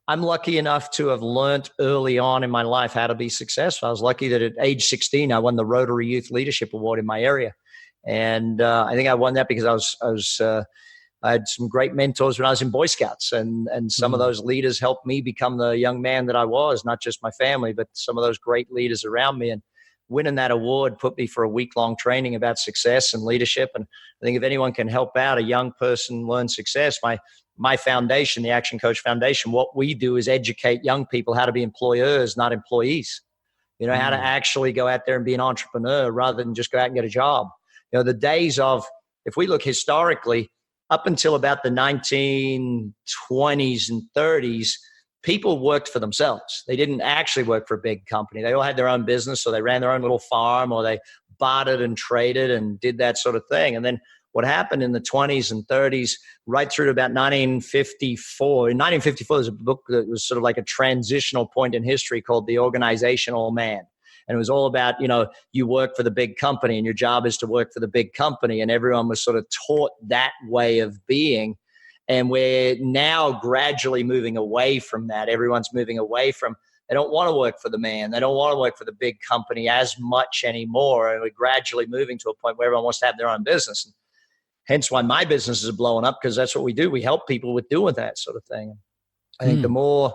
I'm lucky enough to have learned early on in my life how to be successful. I was lucky that at age 16, I won the Rotary Youth Leadership Award in my area. And I think I won that because I had some great mentors when I was in Boy Scouts, and some of those leaders helped me become the young man that I was, not just my family, but some of those great leaders around me. And winning that award put me for a week-long training about success and leadership. And I think if anyone can help out a young person learn success, my foundation, the ActionCOACH Foundation, what we do is educate young people how to be employers, not employees. How to actually go out there and be an entrepreneur rather than just go out and get a job. The days of, if we look historically, up until about the 1920s and 30s, people worked for themselves. They didn't actually work for a big company. They all had their own business, so they ran their own little farm, or they bartered and traded and did that sort of thing. And then what happened in the 20s and 30s, right through to about 1954. In 1954, there's a book that was sort of like a transitional point in history called The Organizational Man. And it was all about, you work for the big company and your job is to work for the big company. And everyone was sort of taught that way of being. And we're now gradually moving away from that. Everyone's moving away from, they don't want to work for the man. They don't want to work for the big company as much anymore. And we're gradually moving to a point where everyone wants to have their own business. hence why my businesses are blowing up, because that's what we do. We help people with doing that sort of thing. I think the more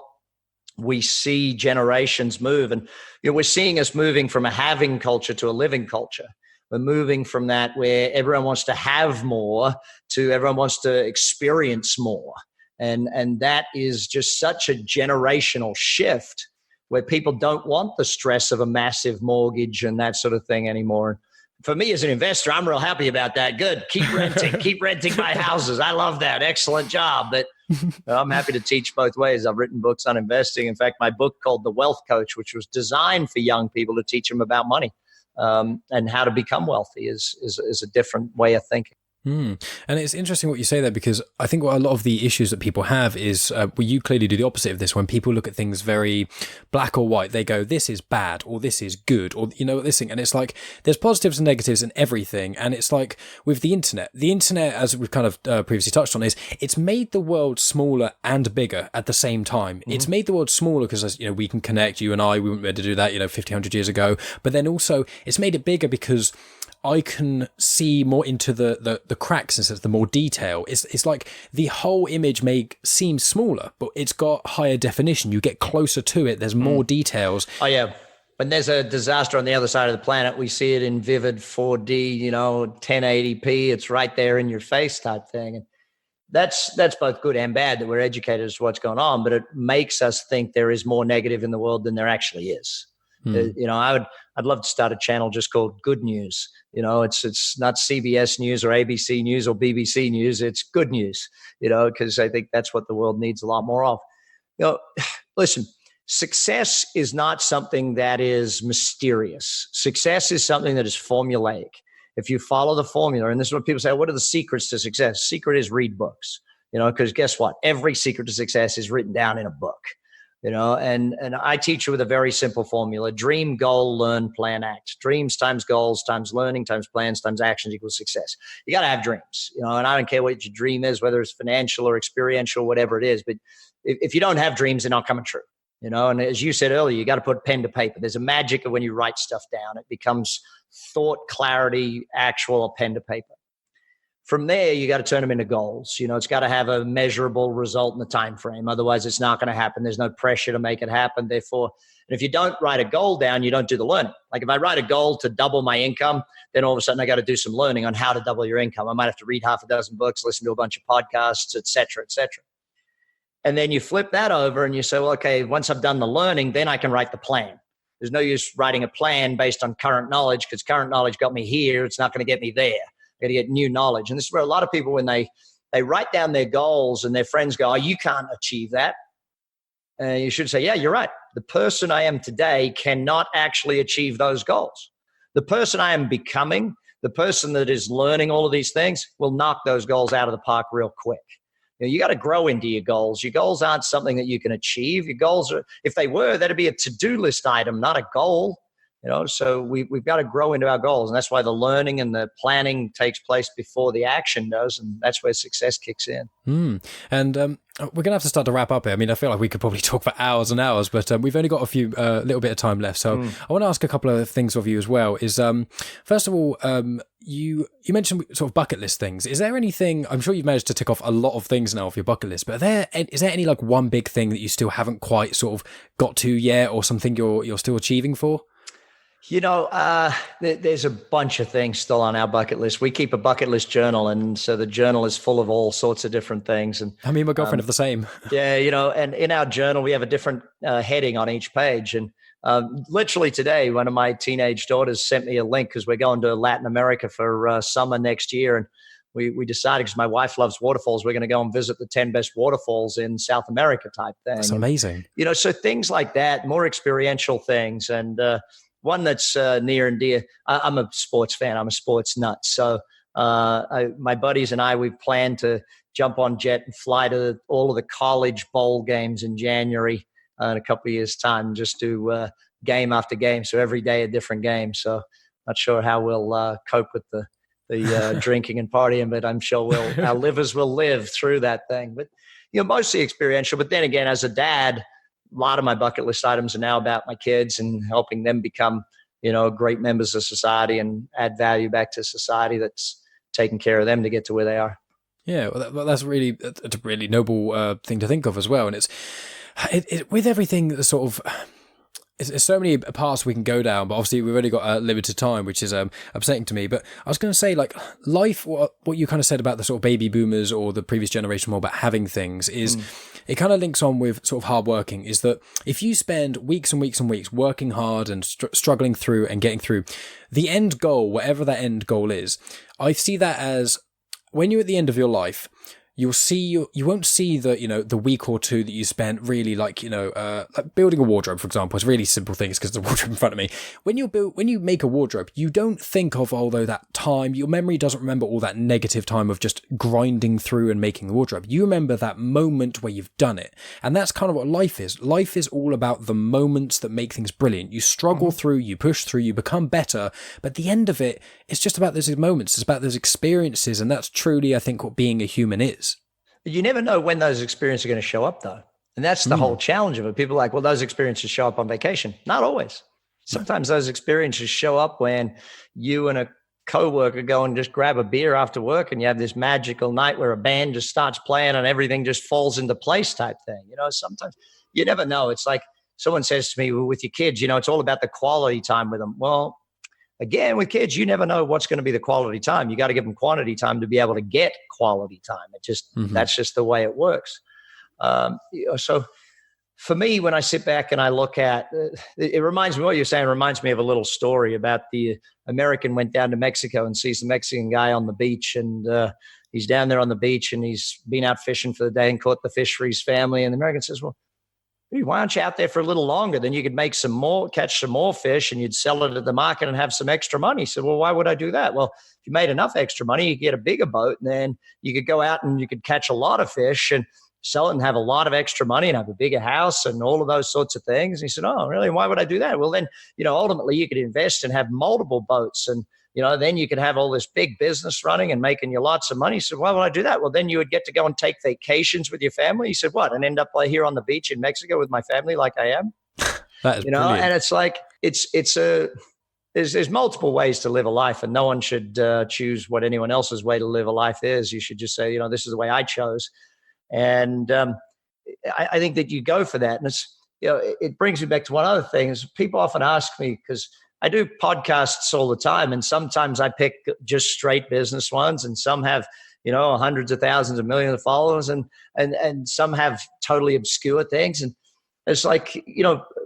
we see generations move, and we're seeing us moving from a having culture to a living culture. We're moving from that where everyone wants to have more to everyone wants to experience more. And that is just such a generational shift where people don't want the stress of a massive mortgage and that sort of thing anymore. For me as an investor, I'm real happy about that. Good. Keep renting my houses. I love that. Excellent job. But I'm happy to teach both ways. I've written books on investing. In fact, my book called The Wealth Coach, which was designed for young people to teach them about money and how to become wealthy is a different way of thinking. And it's interesting what you say there, because I think what a lot of the issues that people have is, well, you clearly do the opposite of this. When people look at things very black or white, they go, this is bad or this is good or, this thing. And it's like, there's positives and negatives in everything. And it's like with the internet, as we've kind of previously touched on, is it's made the world smaller and bigger at the same time. Mm-hmm. It's made the world smaller because, we can connect, you and I, we wouldn't be able to do that, 50, 100 years ago. But then also it's made it bigger because I can see more into the cracks instead of the more detail. It's like the whole image may seem smaller, but it's got higher definition. You get closer to it. There's more details. Oh, yeah. When there's a disaster on the other side of the planet, we see it in vivid 4D, 1080p. It's right there in your face type thing. And that's both good and bad that we're educated as to what's going on, but it makes us think there is more negative in the world than there actually is. I'd love to start a channel just called Good News. It's not CBS News or ABC News or BBC News. It's good news, because I think that's what the world needs a lot more of. Listen, success is not something that is mysterious. Success is something that is formulaic. If you follow the formula, and this is what people say, what are the secrets to success? Secret is read books, because guess what? Every secret to success is written down in a book. And I teach you with a very simple formula: dream, goal, learn, plan, act. Dreams times goals times learning times plans times actions equals success. You got to have dreams, and I don't care what your dream is, whether it's financial or experiential, whatever it is. But if you don't have dreams, they're not coming true, and as you said earlier, you got to put pen to paper. There's a magic of when you write stuff down, it becomes thought, clarity, actual pen to paper. From there, you got to turn them into goals. It's got to have a measurable result in the time frame. Otherwise, it's not going to happen. There's no pressure to make it happen. Therefore, and if you don't write a goal down, you don't do the learning. Like if I write a goal to double my income, then all of a sudden I got to do some learning on how to double your income. I might have to read half a dozen books, listen to a bunch of podcasts, et cetera, et cetera. And then you flip that over and you say, well, okay, once I've done the learning, then I can write the plan. There's no use writing a plan based on current knowledge, because current knowledge got me here. It's not going to get me there. Got to get new knowledge. And this is where a lot of people, when they write down their goals and their friends go, oh, you can't achieve that. You should say, yeah, you're right. The person I am today cannot actually achieve those goals. The person I am becoming, the person that is learning all of these things, will knock those goals out of the park real quick. You got to grow into your goals. Your goals aren't something that you can achieve. Your goals are, if they were, that'd be a to-do list item, not a goal. So we've got to grow into our goals. And that's why the learning and the planning takes place before the action does. And that's where success kicks in. And we're going to have to start to wrap up here. I mean, I feel like we could probably talk for hours and hours, but we've only got a little bit of time left. So I want to ask a couple of things of you as well. Is first of all, you mentioned sort of bucket list things. Is there anything, I'm sure you've managed to tick off a lot of things now off your bucket list, but is there any like one big thing that you still haven't quite sort of got to yet, or something you're still achieving for? There's a bunch of things still on our bucket list. We keep a bucket list journal, and so the journal is full of all sorts of different things. And I mean, my girlfriend have the same. Yeah, and in our journal, we have a different heading on each page. And literally today, one of my teenage daughters sent me a link because we're going to Latin America for summer next year. And we decided, because my wife loves waterfalls, we're going to go and visit the 10 best waterfalls in South America type thing. That's amazing. And, so things like that, more experiential things. And one that's near and dear. I'm a sports fan. I'm a sports nut. So my buddies and I, we've planned to jump on jet and fly to all of the college bowl games in January in a couple of years' time, just do game after game. So every day a different game. So not sure how we'll cope with the drinking and partying, but I'm sure our livers will live through that thing. But, mostly experiential. But then again, as a dad, a lot of my bucket list items are now about my kids and helping them become, great members of society and add value back to society that's taking care of them to get to where they are. Yeah, well, that's a really noble thing to think of as well. And it's with everything that's sort of, there's so many paths we can go down, but obviously we've only got a limited time, which is upsetting to me. But I was going to say, like, life, what you kind of said about the sort of baby boomers or the previous generation more about having things is, it kind of links on with sort of hard working, is that if you spend weeks and weeks and weeks working hard and struggling through and getting through, the end goal, whatever that end goal is, I see that as when you're at the end of your life, you won't see the week or two that you spent really like building a wardrobe, for example. It's really simple things because the wardrobe in front of me. When you make a wardrobe, you don't think of, although that time, your memory doesn't remember all that negative time of just grinding through and making the wardrobe. You remember that moment where you've done it. And that's kind of what life is. Life is all about the moments that make things brilliant. You struggle through, you push through, you become better. But at the end of it, it's just about those moments. It's about those experiences. And that's truly, I think, what being a human is. You never know when those experiences are going to show up, though. And that's the whole challenge of it. People are like, well, those experiences show up on vacation. Not always. Sometimes those experiences show up when you and a coworker go and just grab a beer after work, and you have this magical night where a band just starts playing and everything just falls into place type thing. Sometimes you never know. It's like someone says to me, well, with your kids, it's all about the quality time with them. Well, again, with kids, you never know what's going to be the quality time. You got to give them quantity time to be able to get quality time. That's just the way it works. So for me, when I sit back and I look at, it reminds me, what you're saying reminds me of a little story about the American went down to Mexico and sees the Mexican guy on the beach, and he's down there on the beach and he's been out fishing for the day and caught the fish for his family. And the American says, well, why aren't you out there for a little longer? Then you could catch some more fish, and you'd sell it at the market and have some extra money. He said, well, why would I do that? Well, if you made enough extra money, you could get a bigger boat, and then you could go out and you could catch a lot of fish and sell it and have a lot of extra money and have a bigger house and all of those sorts of things. And he said, oh, really? Why would I do that? Well, then, ultimately you could invest and have multiple boats, and then you could have all this big business running and making you lots of money. He said, why would I do that? Well, then you would get to go and take vacations with your family. He said, what? And end up here on the beach in Mexico with my family like I am? That is brilliant. And it's like, there's multiple ways to live a life, and no one should choose what anyone else's way to live a life is. You should just say, this is the way I chose. And I think that you go for that. And it's, it brings me back to one other thing is people often ask me, because I do podcasts all the time, and sometimes I pick just straight business ones, and some have, hundreds of thousands of millions of followers, and some have totally obscure things. And it's like,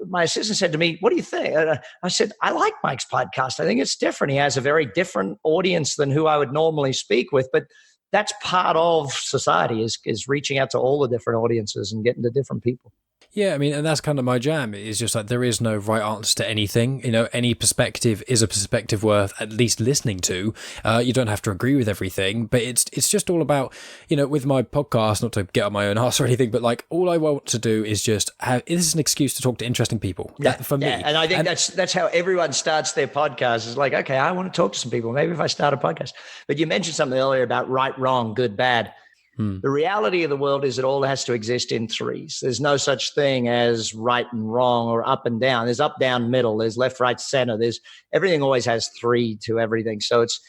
my assistant said to me, what do you think? And I said, I like Mike's podcast. I think it's different. He has a very different audience than who I would normally speak with, but that's part of society is reaching out to all the different audiences and getting to different people. Yeah, I mean, and that's kind of my jam. It's just like there is no right answer to anything. Any perspective is a perspective worth at least listening to. You don't have to agree with everything, but it's just all about, with my podcast, not to get on my own ass or anything, but like all I want to do is just this is an excuse to talk to interesting people. For me. And I think that's how everyone starts their podcast. Is like, okay, I want to talk to some people. Maybe if I start a podcast. But you mentioned something earlier about right, wrong, good, bad. The reality of the world is it all has to exist in threes. There's no such thing as right and wrong or up and down. There's up, down, middle. There's left, right, center. There's everything always has three to everything. So it's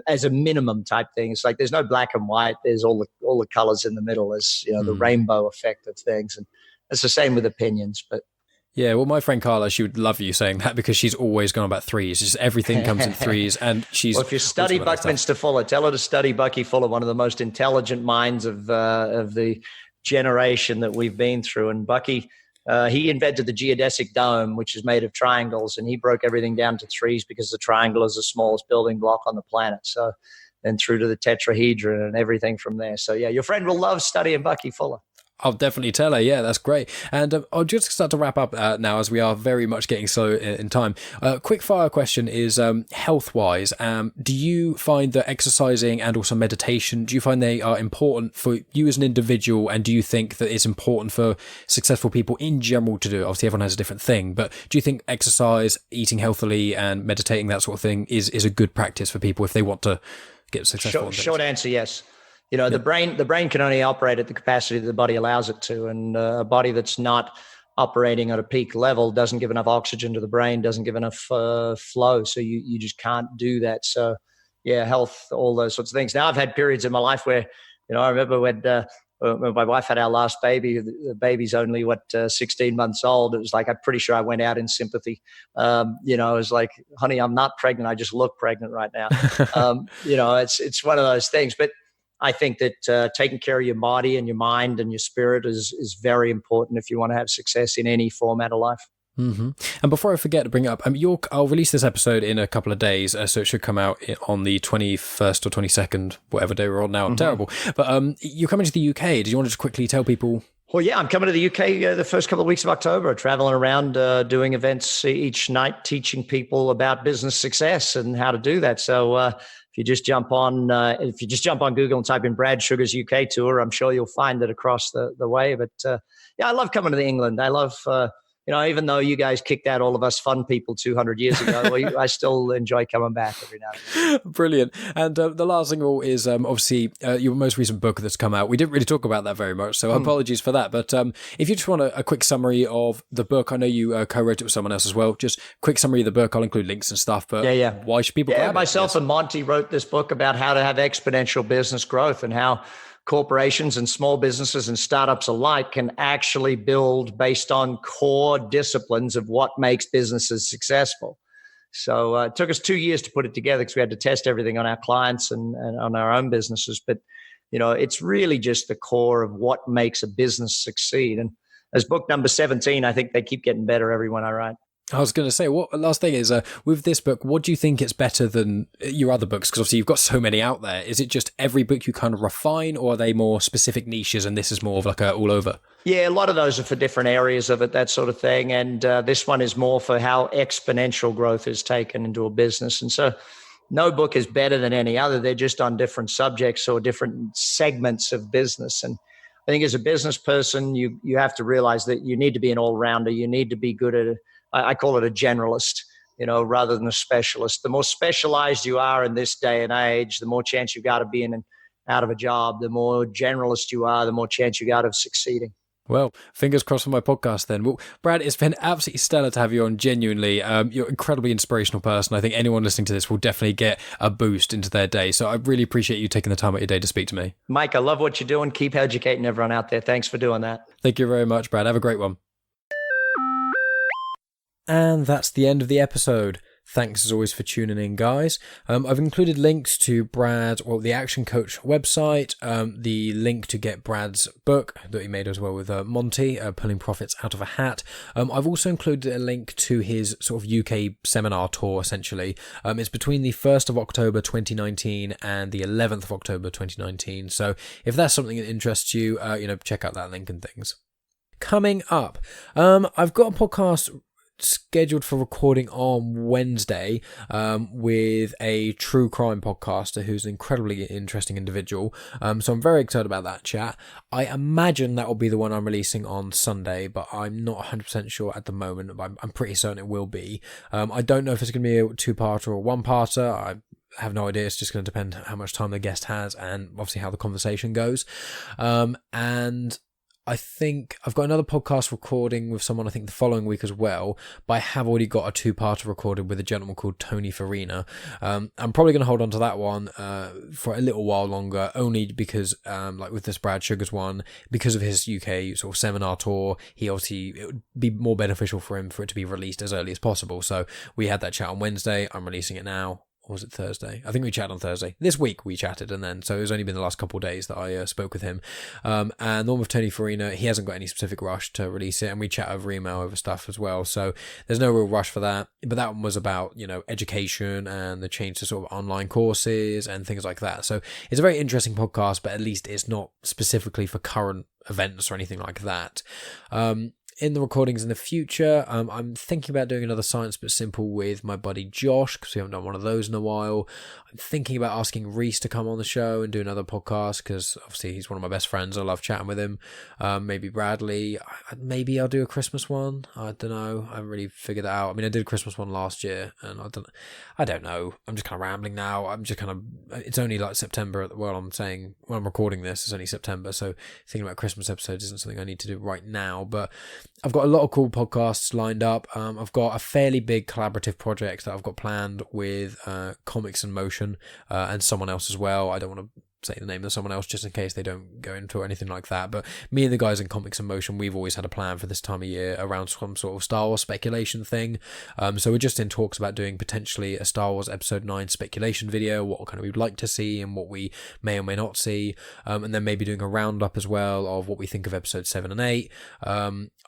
as a minimum type thing. It's like there's no black and white. There's all the colors in the middle. As the rainbow effect of things, and it's the same with opinions. But yeah, well, my friend Carla, she would love you saying that because she's always gone about threes. Just everything comes in threes, and she's. Well, if you study Buckminster Fuller, tell her to study Bucky Fuller, one of the most intelligent minds of the generation that we've been through. And Bucky, he invented the geodesic dome, which is made of triangles, and he broke everything down to threes because the triangle is the smallest building block on the planet. So, then through to the tetrahedron and everything from there. So, yeah, your friend will love studying Bucky Fuller. I'll definitely tell her. Yeah, that's great. And I'll just start to wrap up now, as we are very much getting slow in time. Quick fire question is health-wise. Do you find that exercising and also meditation, do you find they are important for you as an individual? And do you think that it's important for successful people in general to do? Obviously, everyone has a different thing. But do you think exercise, eating healthily and meditating, that sort of thing, is a good practice for people if they want to get successful? Short answer, yes. The brain can only operate at the capacity that the body allows it to. And a body that's not operating at a peak level doesn't give enough oxygen to the brain, doesn't give enough flow. So you just can't do that. So, yeah, health, all those sorts of things. Now I've had periods in my life where, I remember when my wife had our last baby, the baby's only 16 months old. It was like, I'm pretty sure I went out in sympathy. It was like, honey, I'm not pregnant. I just look pregnant right now. It's one of those things, but I think that taking care of your body and your mind and your spirit is very important if you want to have success in any format of life. Mm-hmm. And before I forget to bring it up, I'll release this episode in a couple of days, so it should come out on the 21st or 22nd, whatever day we're on now. I'm terrible. But you're coming to the UK. Did you want to just quickly tell people? Well, yeah, I'm coming to the UK the first couple of weeks of October, traveling around, doing events each night, teaching people about business success and how to do that. So if you just jump on Google and type in Brad Sugar's UK tour, I'm sure you'll find it across the way. But yeah, I love coming to England. I love even though you guys kicked out all of us fun people 200 years ago, I still enjoy coming back every now and then. Brilliant. And the last thing is obviously your most recent book that's come out. We didn't really talk about that very much, so apologies for that. But if you just want a quick summary of the book, I know you co-wrote it with someone else as well. Just quick summary of the book. I'll include links and stuff. But why should people grab it? Myself and Monty wrote this book about how to have exponential business growth and how corporations and small businesses and startups alike can actually build based on core disciplines of what makes businesses successful. So it took us 2 years to put it together because we had to test everything on our clients and on our own businesses. But, it's really just the core of what makes a business succeed. And as book number 17, I think they keep getting better every one I write. I was going to say, what last thing is, with this book, what do you think it's better than your other books? Because obviously you've got so many out there. Is it just every book you kind of refine, or are they more specific niches and this is more of like a all over? Yeah, a lot of those are for different areas of it, that sort of thing. And this one is more for how exponential growth is taken into a business. And so no book is better than any other. They're just on different subjects or different segments of business. And I think as a business person, you have to realize that you need to be an all-rounder. You need to be good at it. I call it a generalist, rather than a specialist. The more specialized you are in this day and age, the more chance you've got of being out of a job. The more generalist you are, the more chance you got of succeeding. Well, fingers crossed for my podcast then. Well, Brad, it's been absolutely stellar to have you on, genuinely. You're an incredibly inspirational person. I think anyone listening to this will definitely get a boost into their day. So I really appreciate you taking the time out of your day to speak to me. Mike, I love what you're doing. Keep educating everyone out there. Thanks for doing that. Thank you very much, Brad. Have a great one. And that's the end of the episode. Thanks as always for tuning in, guys. I've included links to the ActionCOACH website, the link to get Brad's book that he made as well with Monty, Pulling Profits Out of a Hat. I've also included a link to his sort of UK seminar tour, essentially. It's between the 1st of October 2019 and the 11th of October 2019. So if that's something that interests you, check out that link and things. Coming up, I've got a podcast scheduled for recording on Wednesday with a true crime podcaster who's an incredibly interesting individual. So I'm very excited about that chat. I imagine that will be the one I'm releasing on Sunday, but I'm not 100% sure at the moment. But I'm pretty certain it will be. I don't know if it's going to be a two-parter or a one-parter. I have no idea. It's just going to depend how much time the guest has and obviously how the conversation goes. And I think I've got another podcast recording with someone, I think the following week as well, but I have already got a two-parter recorded with a gentleman called Tony Farina. I'm probably going to hold on to that one for a little while longer, only because, like with this Brad Sugars one, because of his UK sort of seminar tour, it would be more beneficial for him for it to be released as early as possible. So we had that chat on Wednesday. I'm releasing it now. Or was it Thursday? I think we chatted on Thursday. This week we chatted, and then so it's only been the last couple of days that I spoke with him. And the one with Tony Farina, he hasn't got any specific rush to release it, and we chat over email over stuff as well. So there's no real rush for that. But that one was about education and the change to sort of online courses and things like that. So it's a very interesting podcast, but at least it's not specifically for current events or anything like that. In the recordings in the future, I'm thinking about doing another Science But Simple with my buddy Josh, because we haven't done one of those in a while. I'm thinking about asking Reese to come on the show and do another podcast, because obviously he's one of my best friends. I love chatting with him. Maybe Bradley. Maybe I'll do a Christmas one. I don't know. I haven't really figured that out. I mean, I did a Christmas one last year, and I don't know. I'm just kind of rambling now. It's only like September. Well, I'm saying when I'm recording this, it's only September, so thinking about Christmas episodes isn't something I need to do right now, but I've got a lot of cool podcasts lined up. I've got a fairly big collaborative project that I've got planned with Comics in Motion and someone else as well. I don't want to say the name of someone else just in case they don't go into or anything like that, but me and the guys in Comics in Motion, we've always had a plan for this time of year around some sort of Star Wars speculation thing. So we're just in talks about doing potentially a Star Wars Episode 9 speculation video, what kind of we'd like to see and what we may or may not see, and then maybe doing a roundup as well of what we think of Episode 7 and 8.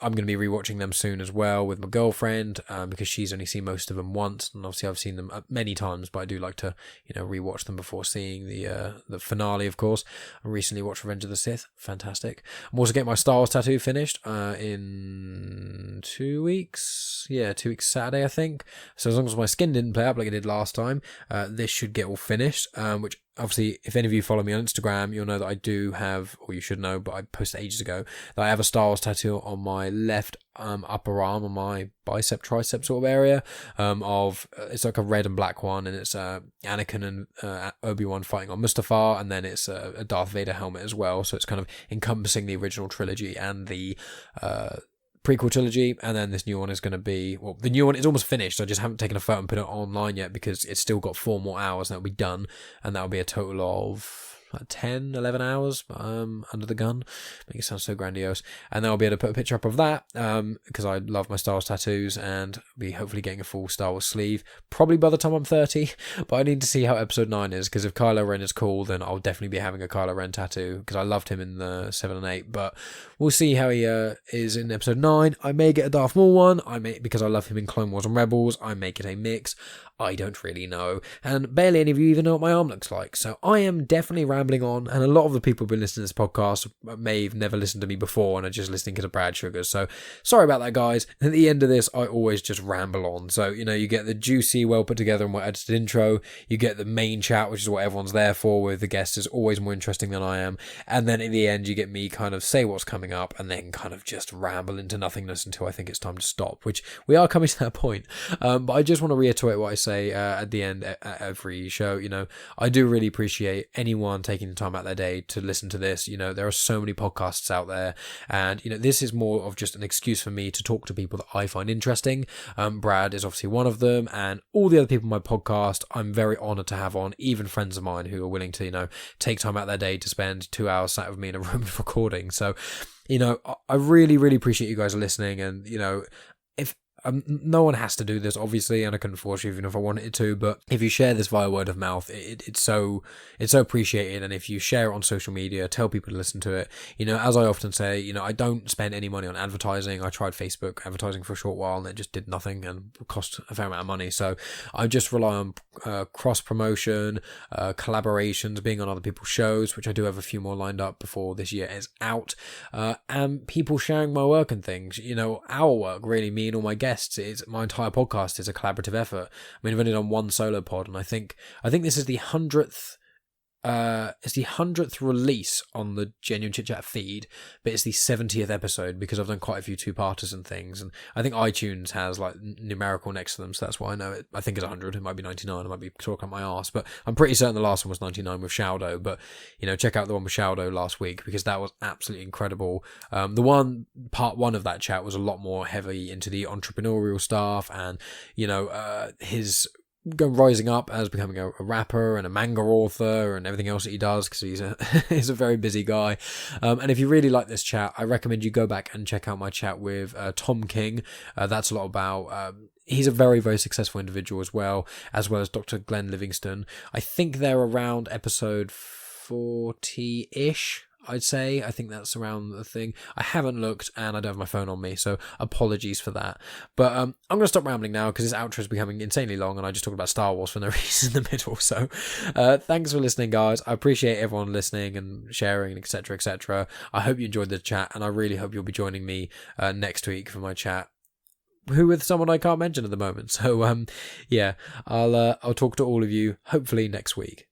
I'm going to be rewatching them soon as well with my girlfriend, because she's only seen most of them once, and obviously I've seen them many times, but I do like to, rewatch them before seeing the finale, of course. I recently watched Revenge of the Sith, fantastic. I'm also getting my Star Wars tattoo finished in 2 weeks. Yeah, 2 weeks Saturday, I think. So as long as my skin didn't play up like it did last time, this should get all finished, which obviously, if any of you follow me on Instagram, you'll know that I do have, or you should know, but I posted ages ago, that I have a Star Wars tattoo on my left upper arm, on my bicep, tricep sort of area, it's like a red and black one, and it's Anakin and Obi-Wan fighting on Mustafar, and then it's a Darth Vader helmet as well, so it's kind of encompassing the original trilogy and the prequel trilogy, and then this new one is going to be, well, the new one is almost finished. I just haven't taken a photo and put it online yet because it's still got 4 more hours and that'll be done, and that'll be a total of 10, 11 hours under the gun. Make it sound so grandiose. And then I'll be able to put a picture up of that because I love my Star Wars tattoos, and be hopefully getting a full Star Wars sleeve probably by the time I'm 30. But I need to see how Episode 9 is, because if Kylo Ren is cool, then I'll definitely be having a Kylo Ren tattoo, because I loved him in the 7 and 8. But we'll see how he is in Episode 9. I may get a Darth Maul one. I may, because I love him in Clone Wars and Rebels. I may get a mix. I don't really know, and barely any of you even know what my arm looks like, so I am definitely rambling on, and a lot of the people who've been listening to this podcast may have never listened to me before and are just listening to Brad Sugars, so sorry about that, guys. At the end of this, I always just ramble on, so you get the juicy, well put together and well edited intro, you get the main chat, which is what everyone's there for, with the guest is always more interesting than I am, and then in the end you get me kind of say what's coming up and then kind of just ramble into nothingness until I think it's time to stop, which we are coming to that point, but I just want to reiterate what I say at the end at every show. I do really appreciate anyone taking the time out of their day to listen to this. There are so many podcasts out there, and this is more of just an excuse for me to talk to people that I find interesting. Brad is obviously one of them, and all the other people on my podcast I'm very honored to have on, even friends of mine who are willing to take time out of their day to spend 2 hours sat with me in a room recording. So I really, really appreciate you guys listening, and if no one has to do this, obviously, and I couldn't force you even if I wanted to, but if you share this via word of mouth, it's so appreciated. And if you share it on social media, tell people to listen to it. As I often say, I don't spend any money on advertising. I tried Facebook advertising for a short while and it just did nothing and cost a fair amount of money. So I just rely on cross promotion, collaborations, being on other people's shows, which I do have a few more lined up before this year is out, and people sharing my work and things. Our work, really, me and all my guests, my entire podcast is a collaborative effort. I mean, I've only done one solo pod, and I think this is the 100th. It's the 100th release on the Genuine Chit-Chat feed, but it's the 70th episode because I've done quite a few two-parters and things, and I think iTunes has like numerical next to them, so that's why I know it. I think it's 100, it might be 99, I might be talking my arse, but I'm pretty certain the last one was 99 with Shaudo. But check out the one with Shaudo last week, because that was absolutely incredible. Part one of that chat was a lot more heavy into the entrepreneurial stuff, and his rising up as becoming a rapper and a manga author and everything else that he does, because he's a very busy guy. And if you really like this chat, I recommend you go back and check out my chat with Tom King. That's a lot about he's a very, very successful individual as well as Dr. Glenn Livingston. I think they're around episode 40-ish, I'd say. I think that's around the thing. I haven't looked, and I don't have my phone on me, so apologies for that. But I'm going to stop rambling now, because this outro is becoming insanely long, and I just talked about Star Wars for no reason in the middle. So thanks for listening, guys. I appreciate everyone listening and sharing, etc., etc. I hope you enjoyed the chat, and I really hope you'll be joining me next week for my chat, who with someone I can't mention at the moment. So yeah, I'll talk to all of you hopefully next week.